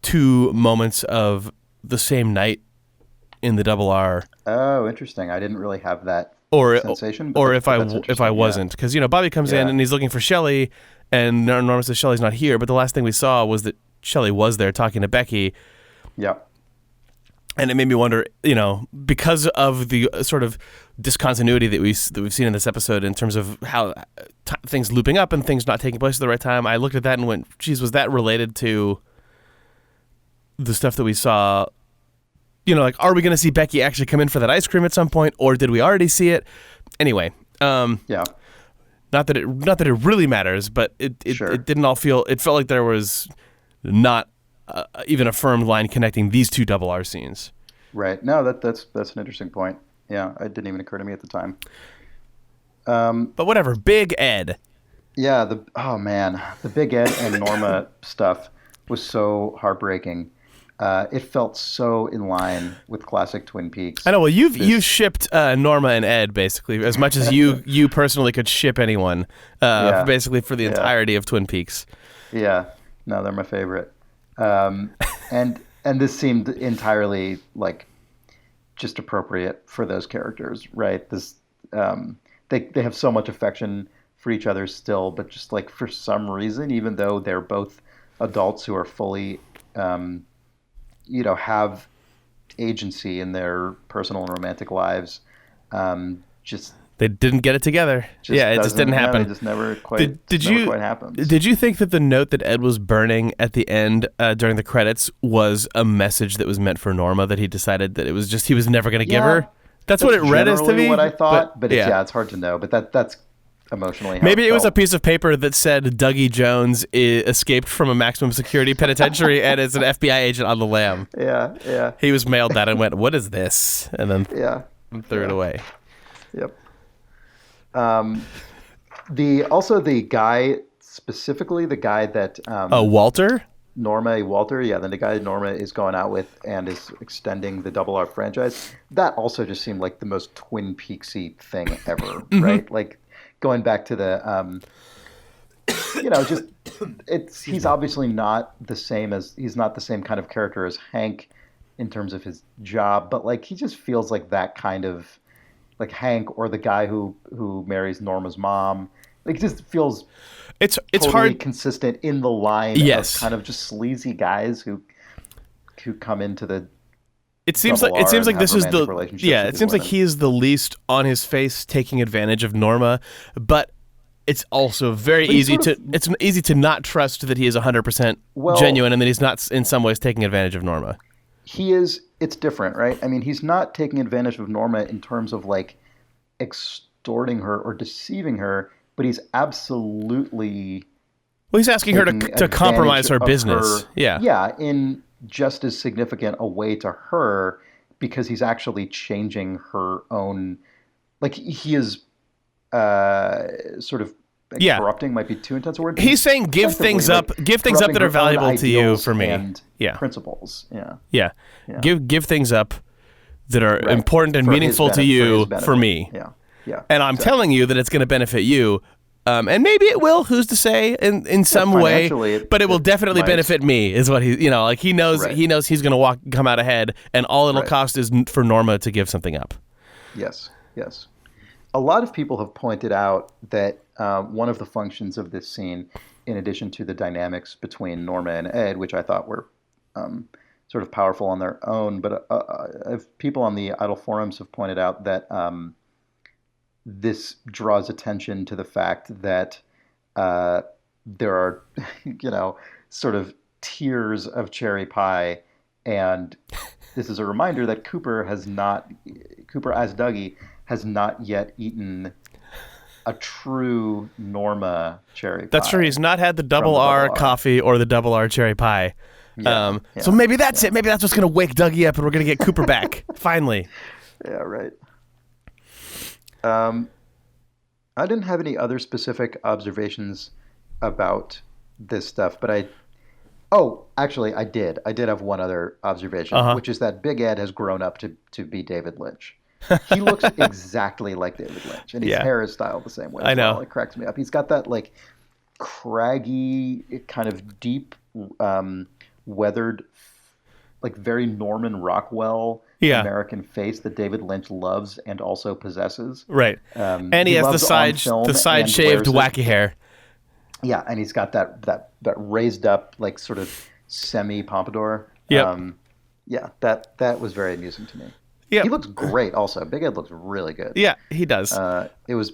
two moments of the same night in the double R. Oh, interesting. I didn't really have that sensation. Or if I wasn't, because Bobby comes in and he's looking for Shelley, and Norma says Shelley's not here, but the last thing we saw was that Shelley was there talking to Becky. Yeah. And it made me wonder, because of the sort of discontinuity that we've seen in this episode in terms of how things looping up and things not taking place at the right time, I looked at that and went, geez, was that related to the stuff that we saw? Are we going to see Becky actually come in for that ice cream at some point, or did we already see it? Anyway, Yeah. not that it really matters, but Sure. it didn't all feel. It felt like there was not even a firm line connecting these two double R scenes. Right. No, that's an interesting point. Yeah, it didn't even occur to me at the time. But whatever, Big Ed. Yeah, the Big Ed and Norma stuff was so heartbreaking. It felt so in line with classic Twin Peaks. I know. Well, you've shipped Norma and Ed basically as much as you personally could ship anyone, basically for the entirety of Twin Peaks. Yeah, no, they're my favorite. And this seemed entirely like just appropriate for those characters, right? This they have so much affection for each other still, but just like for some reason, even though they're both adults who are fully have agency in their personal and romantic lives, just they didn't get it together. It just didn't happen. It just never quite. Quite happens. Did you think that the note that Ed was burning at the end during the credits was a message that was meant for Norma, that he decided that it was just he was never going to give her? That's what it read as to me. What I thought, but it's hard to know. But that's emotionally. Maybe it was a piece of paper that said Dougie Jones escaped from a maximum security penitentiary and is an FBI agent on the lam. Yeah. He was mailed that and went, "What is this?" And then threw it away. Yep. The guy, specifically the guy that Walter? Walter, the guy Norma is going out with and is extending the Double R franchise. That also just seemed like the most Twin Peaksy thing ever, right? Like going back to the he's obviously not the same kind of character as Hank in terms of his job, but like he just feels like that kind of like Hank, or the guy who marries Norma's mom. Like it just feels it's totally hard consistent in the line Yes. of kind of just sleazy guys who come into the It seems like this is it seems like he is the least on his face taking advantage of Norma, but it's also very easy to not trust that he is 100% genuine and that he's not in some ways taking advantage of Norma. It's different, right? I mean, he's not taking advantage of Norma in terms of like extorting her or deceiving her, but he's absolutely he's asking her to compromise her business. In just as significant a way to her, because he's actually changing her own, like he is sort of corrupting might be too intense a word. He's saying give things up that are valuable to you for me. And principles. Give things up that are important and meaningful to you for me. And I'm telling you that it's going to benefit you. And maybe it will. Who's to say? In some way, but it will definitely benefit me. Is what he knows. He knows he's going to come out ahead, and all it'll cost is for Norma to give something up. Yes. A lot of people have pointed out that one of the functions of this scene, in addition to the dynamics between Norma and Ed, which I thought were sort of powerful on their own, but people on the Idle forums have pointed out that this draws attention to the fact that there are, sort of tiers of cherry pie, and this is a reminder that Cooper as Dougie has not yet eaten a true Norma cherry pie. That's true. He's not had the double R coffee or the double R cherry pie. So maybe that's it. Maybe that's what's going to wake Dougie up and we're going to get Cooper back. Finally. Yeah, right. I didn't have any other specific observations about this stuff, but I did. I did have one other observation, which is that Big Ed has grown up to be David Lynch. He looks exactly like David Lynch, and his hair is styled the same way. I know. It cracks me up. He's got that like craggy, kind of deep, weathered, like very Norman Rockwell American face that David Lynch loves and also possesses. Right. And he has the side shaved wacky hair. Yeah, and he's got that raised up like sort of semi pompadour. Yep. Yeah, that was very amusing to me. Yeah. He looks great also. Big Ed looks really good. Yeah, he does. I was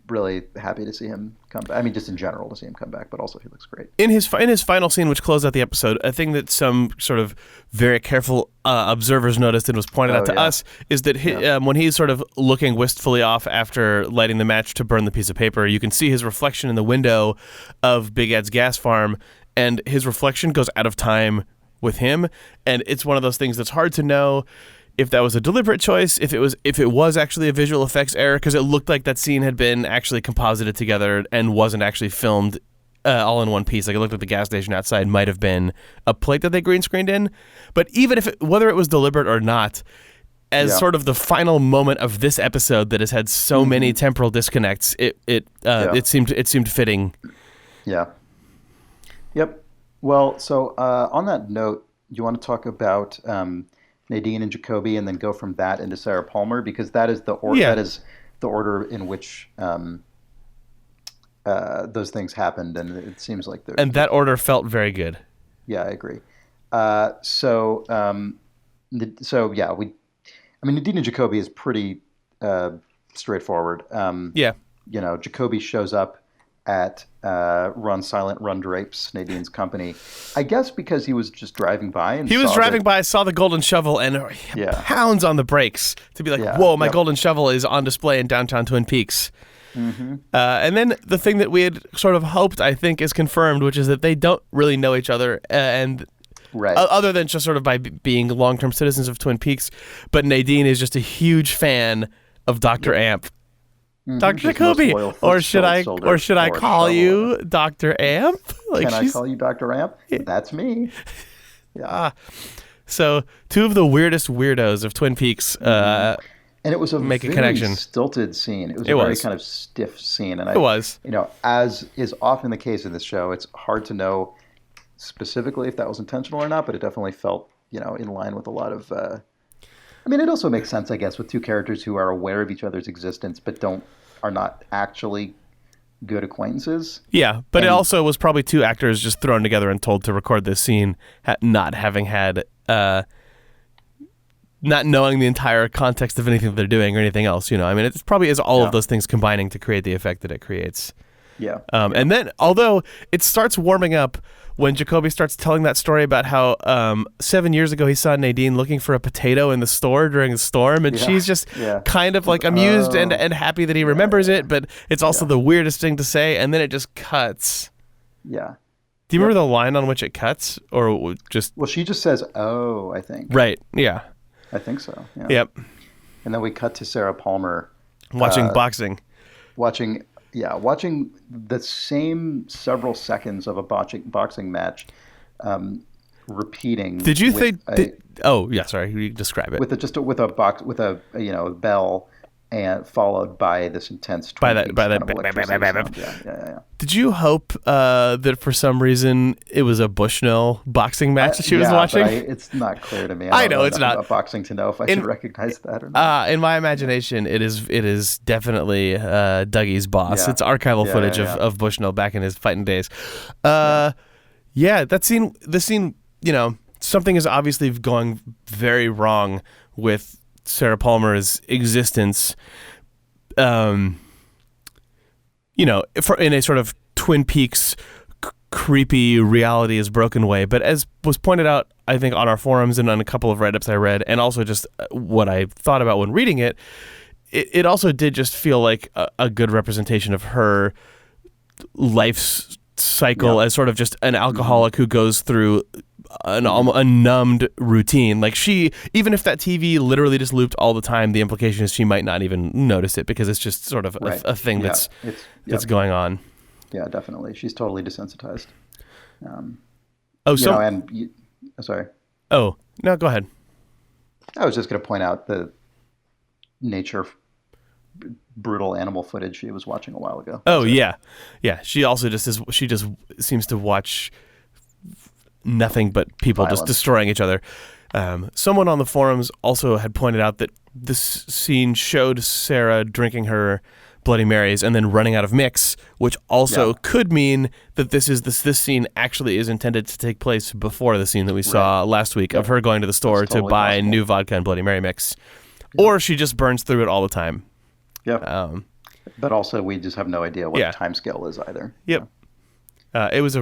really happy to see him come back. I mean, just in general to see him come back, but also he looks great. In his final scene, which closed out the episode, a thing that some sort of very careful observers noticed and was pointed out to us is that when he's sort of looking wistfully off after lighting the match to burn the piece of paper, you can see his reflection in the window of Big Ed's gas farm, and his reflection goes out of time with him, and it's one of those things that's hard to know if that was a deliberate choice, if it was actually a visual effects error, because it looked like that scene had been actually composited together and wasn't actually filmed all in one piece. Like, it looked like the gas station outside might have been a plate that they green screened in. But even whether it was deliberate or not, as sort of the final moment of this episode that has had so many temporal disconnects, it seemed fitting. Yeah. Yep. Well, so on that note, you want to talk about Nadine and Jacoby, and then go from that into Sarah Palmer, because that is the order. That is the order in which those things happened, and it seems like that order felt very good. Yeah, I agree. So Nadine and Jacoby is pretty straightforward. Jacoby shows up at Run Silent, Run Drapes, Nadine's company, I guess because he was just driving by. And saw the golden shovel, and pounds on the brakes to be like, whoa, my golden shovel is on display in downtown Twin Peaks. Mm-hmm. And then the thing that we had sort of hoped, I think, is confirmed, which is that they don't really know each other, other than just sort of by being long-term citizens of Twin Peaks. But Nadine is just a huge fan of Dr. Amp. Mm-hmm. Dr. Jacoby, or should I call you Dr. Amp? Can I call you Dr. Amp? That's me. Yeah. So two of the weirdest weirdos of Twin Peaks. And it was a very stilted scene. It was a very kind of stiff scene, and it was. As is often the case in this show, it's hard to know specifically if that was intentional or not, but it definitely felt, in line with a lot of. It also makes sense, I guess, with two characters who are aware of each other's existence but are not actually good acquaintances. Yeah, but it also was probably two actors just thrown together and told to record this scene, not having had, not knowing the entire context of anything that they're doing or anything else. It probably is all of those things combining to create the effect that it creates. Yeah. And then, although it starts warming up when Jacoby starts telling that story about how 7 years ago he saw Nadine looking for a potato in the store during the storm, and she's just kind of like amused and happy that he remembers it, but it's also the weirdest thing to say, and then it just cuts. Yeah. Do you remember the line on which it cuts, or just? Well, she just says, "Oh," I think. Right. Yeah. I think so. Yeah. Yep. And then we cut to Sarah Palmer watching boxing. Watching the same several seconds of a boxing match, repeating. Did you think? Sorry. You describe it with a bell, and followed by this intense. By that. Yeah. Did you hope that for some reason it was a Bushnell boxing match that she was watching? But it's not clear to me. I know it's not about boxing to know if I should recognize that or not. In my imagination, it is definitely Dougie's boss. It's archival footage of Bushnell back in his fighting days. The scene. Something is obviously going very wrong with Sarah Palmer's existence. In a sort of Twin Peaks creepy reality is broken way. But as was pointed out, I think, on our forums and on a couple of write-ups I read, and also just what I thought about when reading it, it also did just feel like a good representation of her life cycle as sort of just an alcoholic who goes through a numbed routine. Like, she, even if that TV literally just looped all the time, the implication is she might not even notice it because it's just sort of a thing that's going on. Yeah, definitely. She's totally desensitized. Sorry. Oh, no, go ahead. I was just going to point out the nature of brutal animal footage she was watching a while ago. Oh, yeah. Yeah, she also she just seems to watch nothing but people just destroying each other. Someone on the forums also had pointed out that this scene showed Sarah drinking her Bloody Marys and then running out of mix, which also could mean that this scene actually is intended to take place before the scene that we saw last week of her going to the store to buy new vodka and Bloody Mary mix. Or she just burns through it all the time. Yeah. But also we just have no idea what the time scale is either. Yep. It was a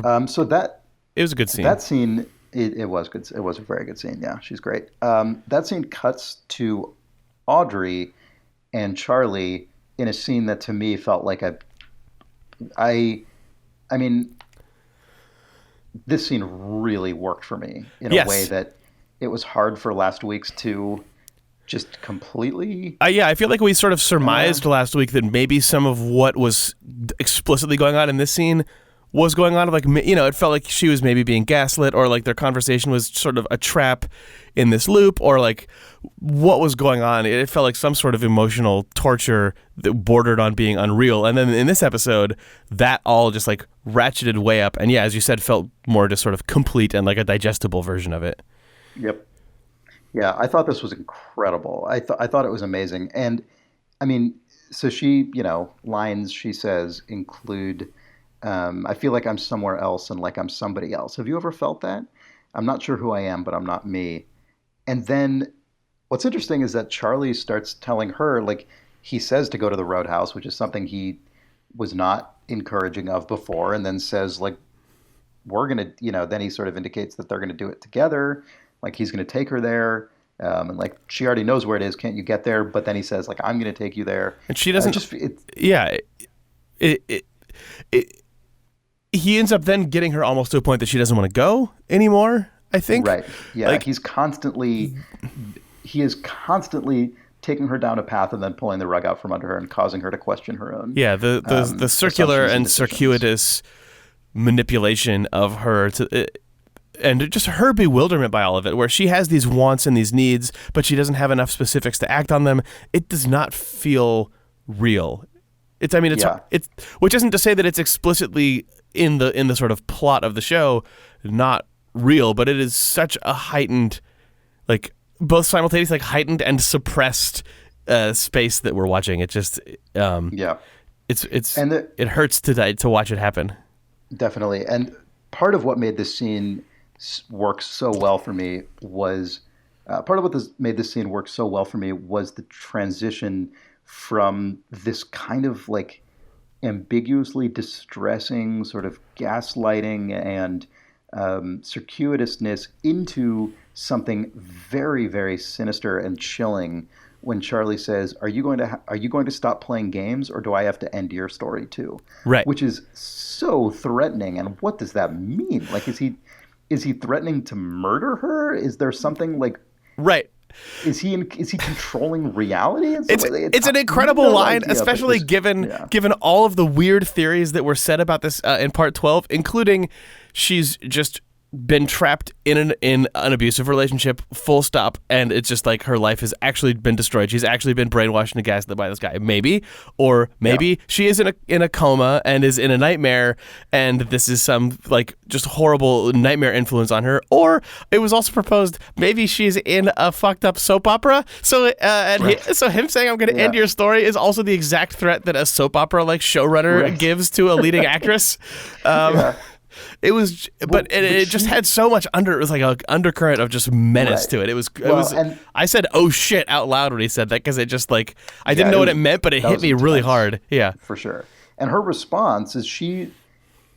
it was a good scene. That scene it was good. It was a very good scene. Yeah, she's great. That scene cuts to Audrey and Charlie in a scene that to me felt like I mean, this scene really worked for me in a way that it was hard for last week's to just completely. I feel like we sort of surmised last week that maybe some of what was explicitly going on in this scene was going on. Like, you know, it felt like she was maybe being gaslit, or like their conversation was sort of a trap in this loop, or like what was going on. It felt like some sort of emotional torture that bordered on being unreal. And then in this episode, that all just like ratcheted way up. And yeah, as you said, felt more just sort of complete and like a digestible version of it. Yep. Yeah, I thought this was incredible. I thought it was amazing. And I mean, so she, you know, lines she says include, I feel like I'm somewhere else and like I'm somebody else. Have you ever felt that? I'm not sure who I am, but I'm not me. And then what's interesting is that Charlie starts telling her, like, he says to go to the Roadhouse, which is something he was not encouraging of before, and then says, like, we're going to, you know, then he sort of indicates that they're going to do it together. Like, he's going to take her there. And like, she already knows where it is. Can't you get there? But then he says, like, I'm going to take you there. And she doesn't. He ends up then getting her almost to a point that she doesn't want to go anymore, I think. Right. Yeah. Like, he is constantly taking her down a path and then pulling the rug out from under her and causing her to question her own. Yeah. The circular and circuitous manipulation of her and just her bewilderment by all of it, where she has these wants and these needs, but she doesn't have enough specifics to act on them. It does not feel real. It's which isn't to say that it's explicitly in the sort of plot of the show not real, but it is such a heightened, like, both simultaneously like heightened and suppressed space that we're watching. It just it hurts to watch it happen. Definitely. And part of what made this scene work so well for me was the transition from this kind of like ambiguously distressing sort of gaslighting and circuitousness into something very, very sinister and chilling when Charlie says, are you going to stop playing games, or do I have to end your story too? Right. Which is so threatening. And what does that mean? Like, is he threatening to murder her? Is there something like... Right. Is he controlling reality? It's an incredible line, especially given all of the weird theories that were said about this in part 12, including she's just been trapped in an abusive relationship, full stop, and it's just like her life has actually been destroyed. She's actually been brainwashed and gaslit by this guy. Maybe she is in a coma and is in a nightmare, and this is some like just horrible nightmare influence on her. Or it was also proposed maybe she's in a fucked up soap opera. So so him saying I'm going to end your story is also the exact threat that a soap opera like showrunner gives to a leading actress. It was, it just had so much it was like an undercurrent of just menace to it. It was. I said, "Oh shit!" out loud when he said that, because it just like I didn't know what it meant, but it hit me really hard. Yeah, for sure. And her response is she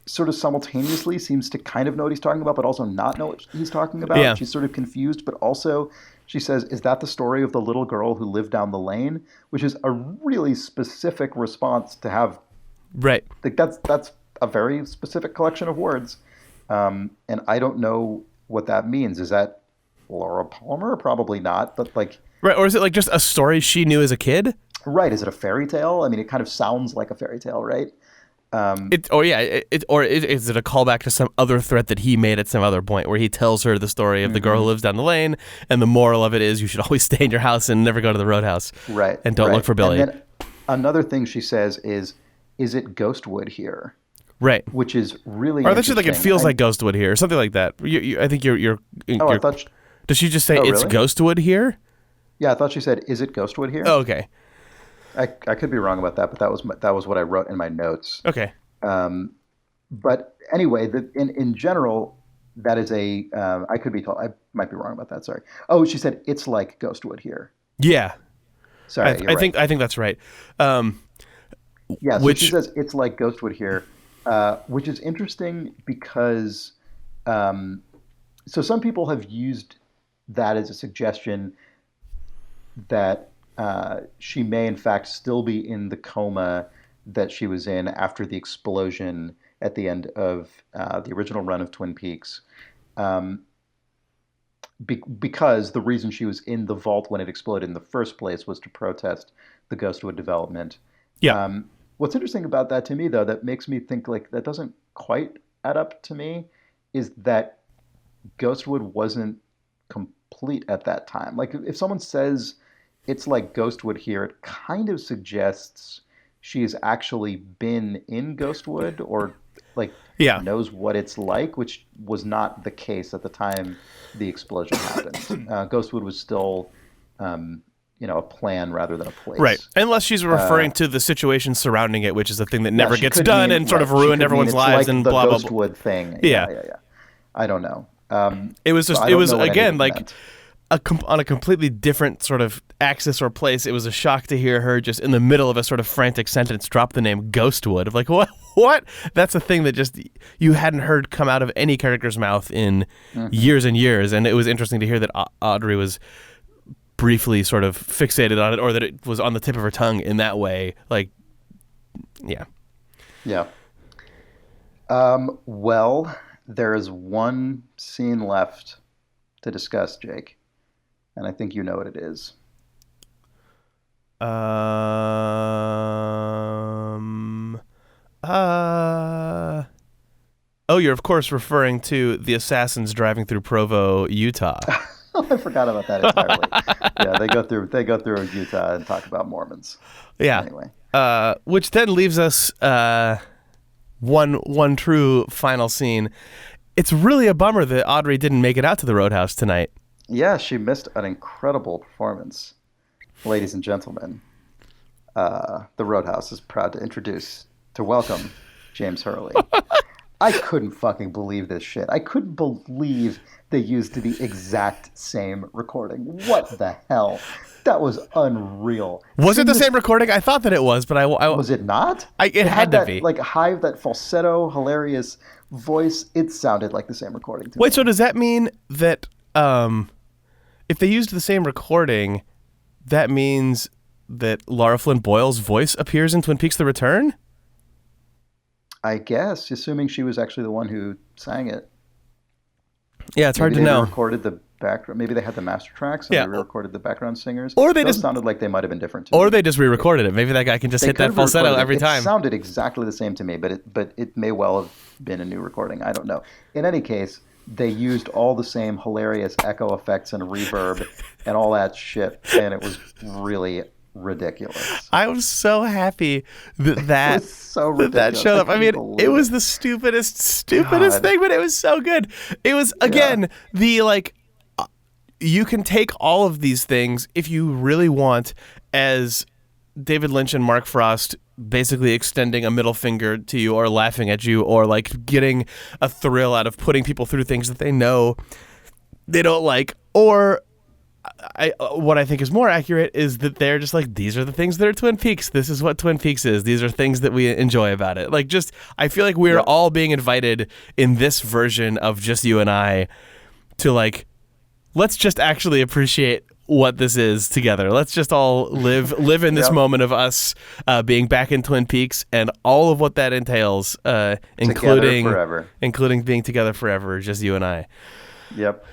sort of simultaneously seems to kind of know what he's talking about, but also not know what he's talking about. Yeah. She's sort of confused, but also she says, "Is that the story of the little girl who lived down the lane?" Which is a really specific response to have. Right. Like that's a very specific collection of words. And I don't know what that means. Is that Laura Palmer? Probably not, but like... Right, or is it like just a story she knew as a kid? Right, is it a fairy tale? I mean, it kind of sounds like a fairy tale, right? Or is it a callback to some other threat that he made at some other point where he tells her the story of the girl who lives down the lane, and the moral of it is you should always stay in your house and never go to the Roadhouse. Right. And don't look for Billy. And then another thing she says is it Ghostwood here? Right, which is really. Or that's just like it feels like Ghostwood here, or something like that. I think you're. I thought. Does she just say it's really? Ghostwood here? Yeah, I thought she said, "Is it Ghostwood here?" Oh, okay. I could be wrong about that, but that was what I wrote in my notes. Okay. But anyway, in general, that is a I could be told I might be wrong about that. Sorry. Oh, she said it's like Ghostwood here. Yeah. Sorry, I think that's right. Yeah, so which she says it's like Ghostwood here, which is interesting because so some people have used that as a suggestion that she may in fact still be in the coma that she was in after the explosion at the end of the original run of Twin Peaks. Because the reason she was in the vault when it exploded in the first place was to protest the Ghostwood development. Yeah. What's interesting about that to me, though, that makes me think like that doesn't quite add up to me, is that Ghostwood wasn't complete at that time. Like if someone says it's like Ghostwood here, it kind of suggests she has actually been in Ghostwood or like knows what it's like, which was not the case at the time the explosion happened. Ghostwood was still, a plan rather than a place. Right. Unless she's referring to the situation surrounding it, which is a thing that never gets done mean, and sort of ruined everyone's lives like and the blah, blah, blah. Ghostwood thing. Yeah. I don't know. It was just, so it was, again, like on a completely different sort of axis or place. It was a shock to hear her just in the middle of a sort of frantic sentence drop the name Ghostwood. Of like, what? That's a thing that just you hadn't heard come out of any character's mouth in years and years. And it was interesting to hear that Audrey was briefly sort of fixated on it, or that it was on the tip of her tongue in that way. Like, yeah. Yeah. Well, there is one scene left to discuss, Jake. And I think you know what it is. Oh, you're of course referring to the assassins driving through Provo, Utah. I forgot about that entirely. Yeah, they go through Utah and talk about Mormons. Yeah. Anyway. Which then leaves us one true final scene. It's really a bummer that Audrey didn't make it out to the Roadhouse tonight. Yeah, she missed an incredible performance. Ladies and gentlemen, the Roadhouse is proud to welcome James Hurley. I couldn't fucking believe this shit. I couldn't believe they used the exact same recording. What the hell? That was unreal. Was it the same recording? I thought that it was, but I was it not? It had to be. Like that falsetto, hilarious voice. It sounded like the same recording to me. Wait, so does that mean that if they used the same recording, that means that Lara Flynn Boyle's voice appears in Twin Peaks: The Return? I guess, assuming she was actually the one who sang it. Yeah, it's hard to know. Recorded the background. Maybe they had the master tracks and they re-recorded the background singers. Or they just sounded like they might have been different too. Or they just re-recorded it. Maybe that guy can just hit that falsetto every time. It sounded exactly the same to me, but it may well have been a new recording. I don't know. In any case, they used all the same hilarious echo effects and reverb and all that shit, and it was really ridiculous. I was so happy that was so ridiculous. That showed up. I mean, it was the stupidest thing, but it was so good. It was, again, the like, you can take all of these things if you really want, as David Lynch and Mark Frost basically extending a middle finger to you or laughing at you or like getting a thrill out of putting people through things that they know they don't like, or what I think is more accurate is that they're just like, these are the things that are Twin Peaks. This is what Twin Peaks is. These are things that we enjoy about it. Like, just, I feel like we're all being invited in this version of Just You and I to like, let's just actually appreciate what this is together. Let's just all live in this moment of us being back in Twin Peaks and all of what that entails, including being together forever, just you and I. Yep.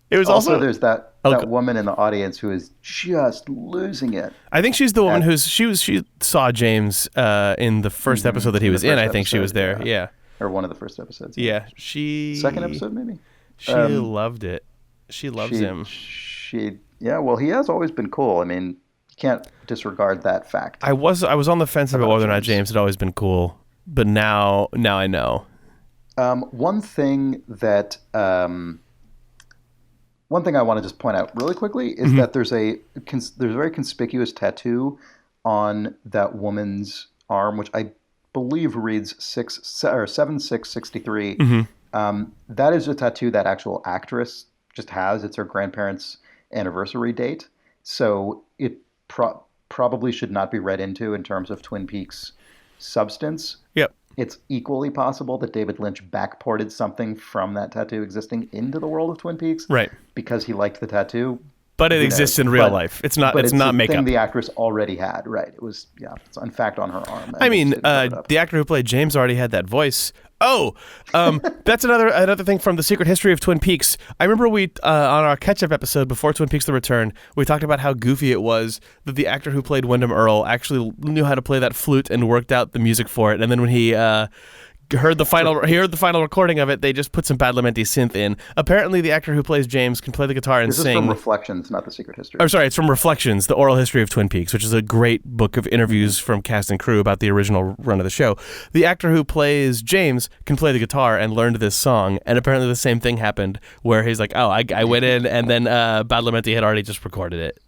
It was also there's that woman in the audience who is just losing it. I think she's the woman she saw James in the first episode that he was in. I think she was there. Yeah. Or one of the first episodes. Yeah. Second episode maybe. She loved it. She loves him. Well, he has always been cool. I mean, you can't disregard that fact. I was on the fence about whether or not James had always been cool, but now I know. One thing I want to just point out really quickly is that there's a very conspicuous tattoo on that woman's arm, which I believe reads 7663. That is a tattoo that actual actress just has. It's her grandparents' anniversary date. So it probably should not be read into in terms of Twin Peaks substance. Yep. It's equally possible that David Lynch backported something from that tattoo existing into the world of Twin Peaks. Right. Because he liked the tattoo. But it exists in real life. It's not. It's not makeup. Thing the actress already had. Right. It was. Yeah. It's in fact on her arm. I mean, the actor who played James already had that voice. Oh, that's another thing from the secret history of Twin Peaks. I remember we on our catch-up episode before Twin Peaks: The Return, we talked about how goofy it was that the actor who played Wyndham Earle actually knew how to play that flute and worked out the music for it. And then when he heard the final recording of it, they just put some Badalamenti synth in. Apparently, the actor who plays James can play the guitar and sing. This is from Reflections, not the secret history. I'm sorry, it's from Reflections, the oral history of Twin Peaks, which is a great book of interviews from cast and crew about the original run of the show. The actor who plays James can play the guitar and learned this song, and apparently the same thing happened where he's like, oh, I went in, and then Badalamenti had already just recorded it.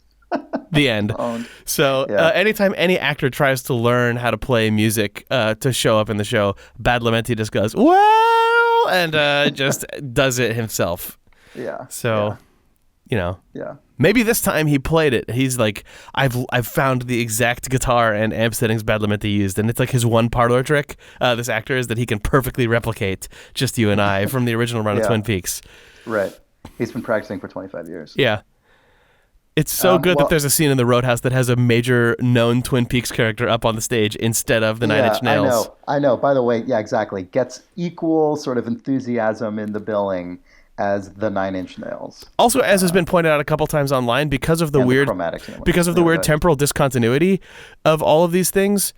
The end. So anytime any actor tries to learn how to play music to show up in the show, Badalamenti just goes, well, and just does it himself. Yeah. So, Yeah. maybe this time he played it. He's like, I've found the exact guitar and amp settings Badalamenti used, and it's like his one parlor trick. This actor is that he can perfectly replicate Just You and I from the original run of Twin Peaks. Right. He's been practicing for 25 years. Yeah. It's so good that there's a scene in the Roadhouse that has a major known Twin Peaks character up on the stage instead of the Nine Inch Nails. I know. By the way, yeah, exactly. Gets equal sort of enthusiasm in the billing as the Nine Inch Nails. Also, as has been pointed out a couple times online, because of the weird temporal discontinuity of all of these things,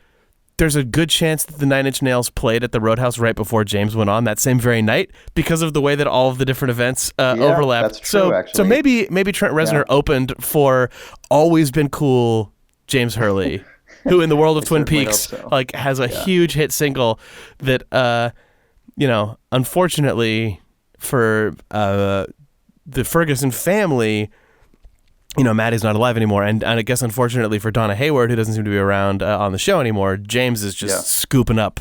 there's a good chance that the Nine Inch Nails played at the Roadhouse right before James went on that same very night because of the way that all of the different events overlapped. That's true, actually. So maybe Trent Reznor opened for Always Been Cool James Hurley, who in the world of Twin Peaks like has a huge hit single that unfortunately for the Ferguson family, Maddie's not alive anymore, and I guess unfortunately for Donna Hayward, who doesn't seem to be around on the show anymore, James is just scooping up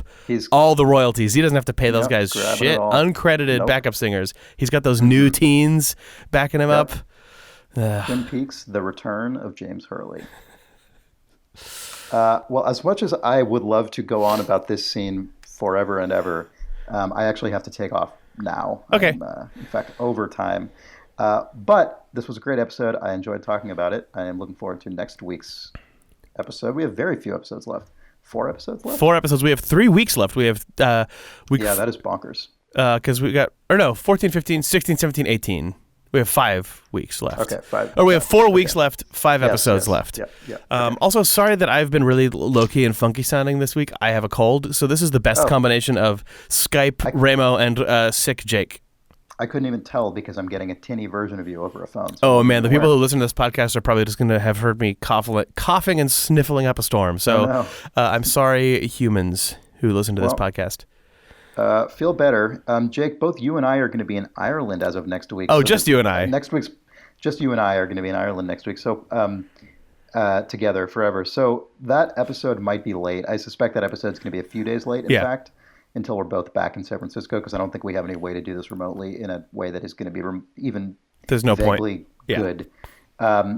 all the royalties. He doesn't have to pay those guys shit. Uncredited backup singers. He's got those new teens backing him up. Twin Peaks: The Return of James Hurley. Well, as much as I would love to go on about this scene forever and ever, I actually have to take off now. Okay. In fact, overtime. But this was a great episode. I enjoyed talking about it. I am looking forward to next week's episode. We have very few episodes left. 4 episodes left? 4 episodes. We have 3 weeks left. We have that is bonkers. Because we got 14, 15, 16, 17, 18. We have 5 weeks left. Okay, 5. Or we have 4 weeks left, 5 episodes left. Yeah. Also, sorry that I've been really low-key and funky sounding this week. I have a cold, so this is the best combination of Skype, Ramo, and sick Jake. I couldn't even tell because I'm getting a tinny version of you over a phone. So oh, man, the people who listen to this podcast are probably just going to have heard me coughing and sniffling up a storm. So I'm sorry, humans who listen to this podcast. Feel better. Jake, both you and I are going to be in Ireland as of next week. Oh, so just you and I. Next week's just you and I are going to be in Ireland next week. So together forever. So that episode might be late. I suspect that episode's going to be a few days late, in fact, until we're both back in San Francisco, because I don't think we have any way to do this remotely in a way that is going to be even There's no vaguely point. Good.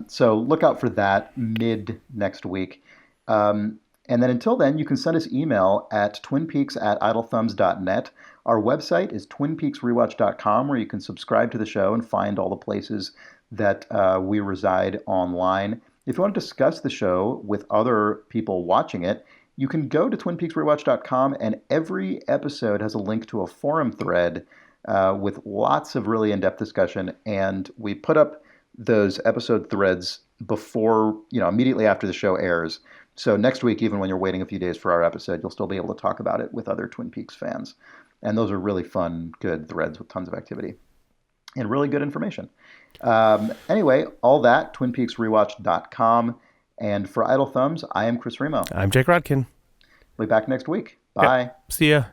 So look out for that mid next week. And then until then, you can send us email at twinpeaks@idlethumbs.net. Our website is twinpeaksrewatch.com, where you can subscribe to the show and find all the places that we reside online. If you want to discuss the show with other people watching it, you can go to twinpeaksrewatch.com, and every episode has a link to a forum thread with lots of really in-depth discussion. And we put up those episode threads before, immediately after the show airs. So next week, even when you're waiting a few days for our episode, you'll still be able to talk about it with other Twin Peaks fans. And those are really fun, good threads with tons of activity and really good information. Anyway, all that, twinpeaksrewatch.com. And for Idle Thumbs, I am Chris Remo. I'm Jake Rodkin. We'll be back next week. Bye. Yep. See ya.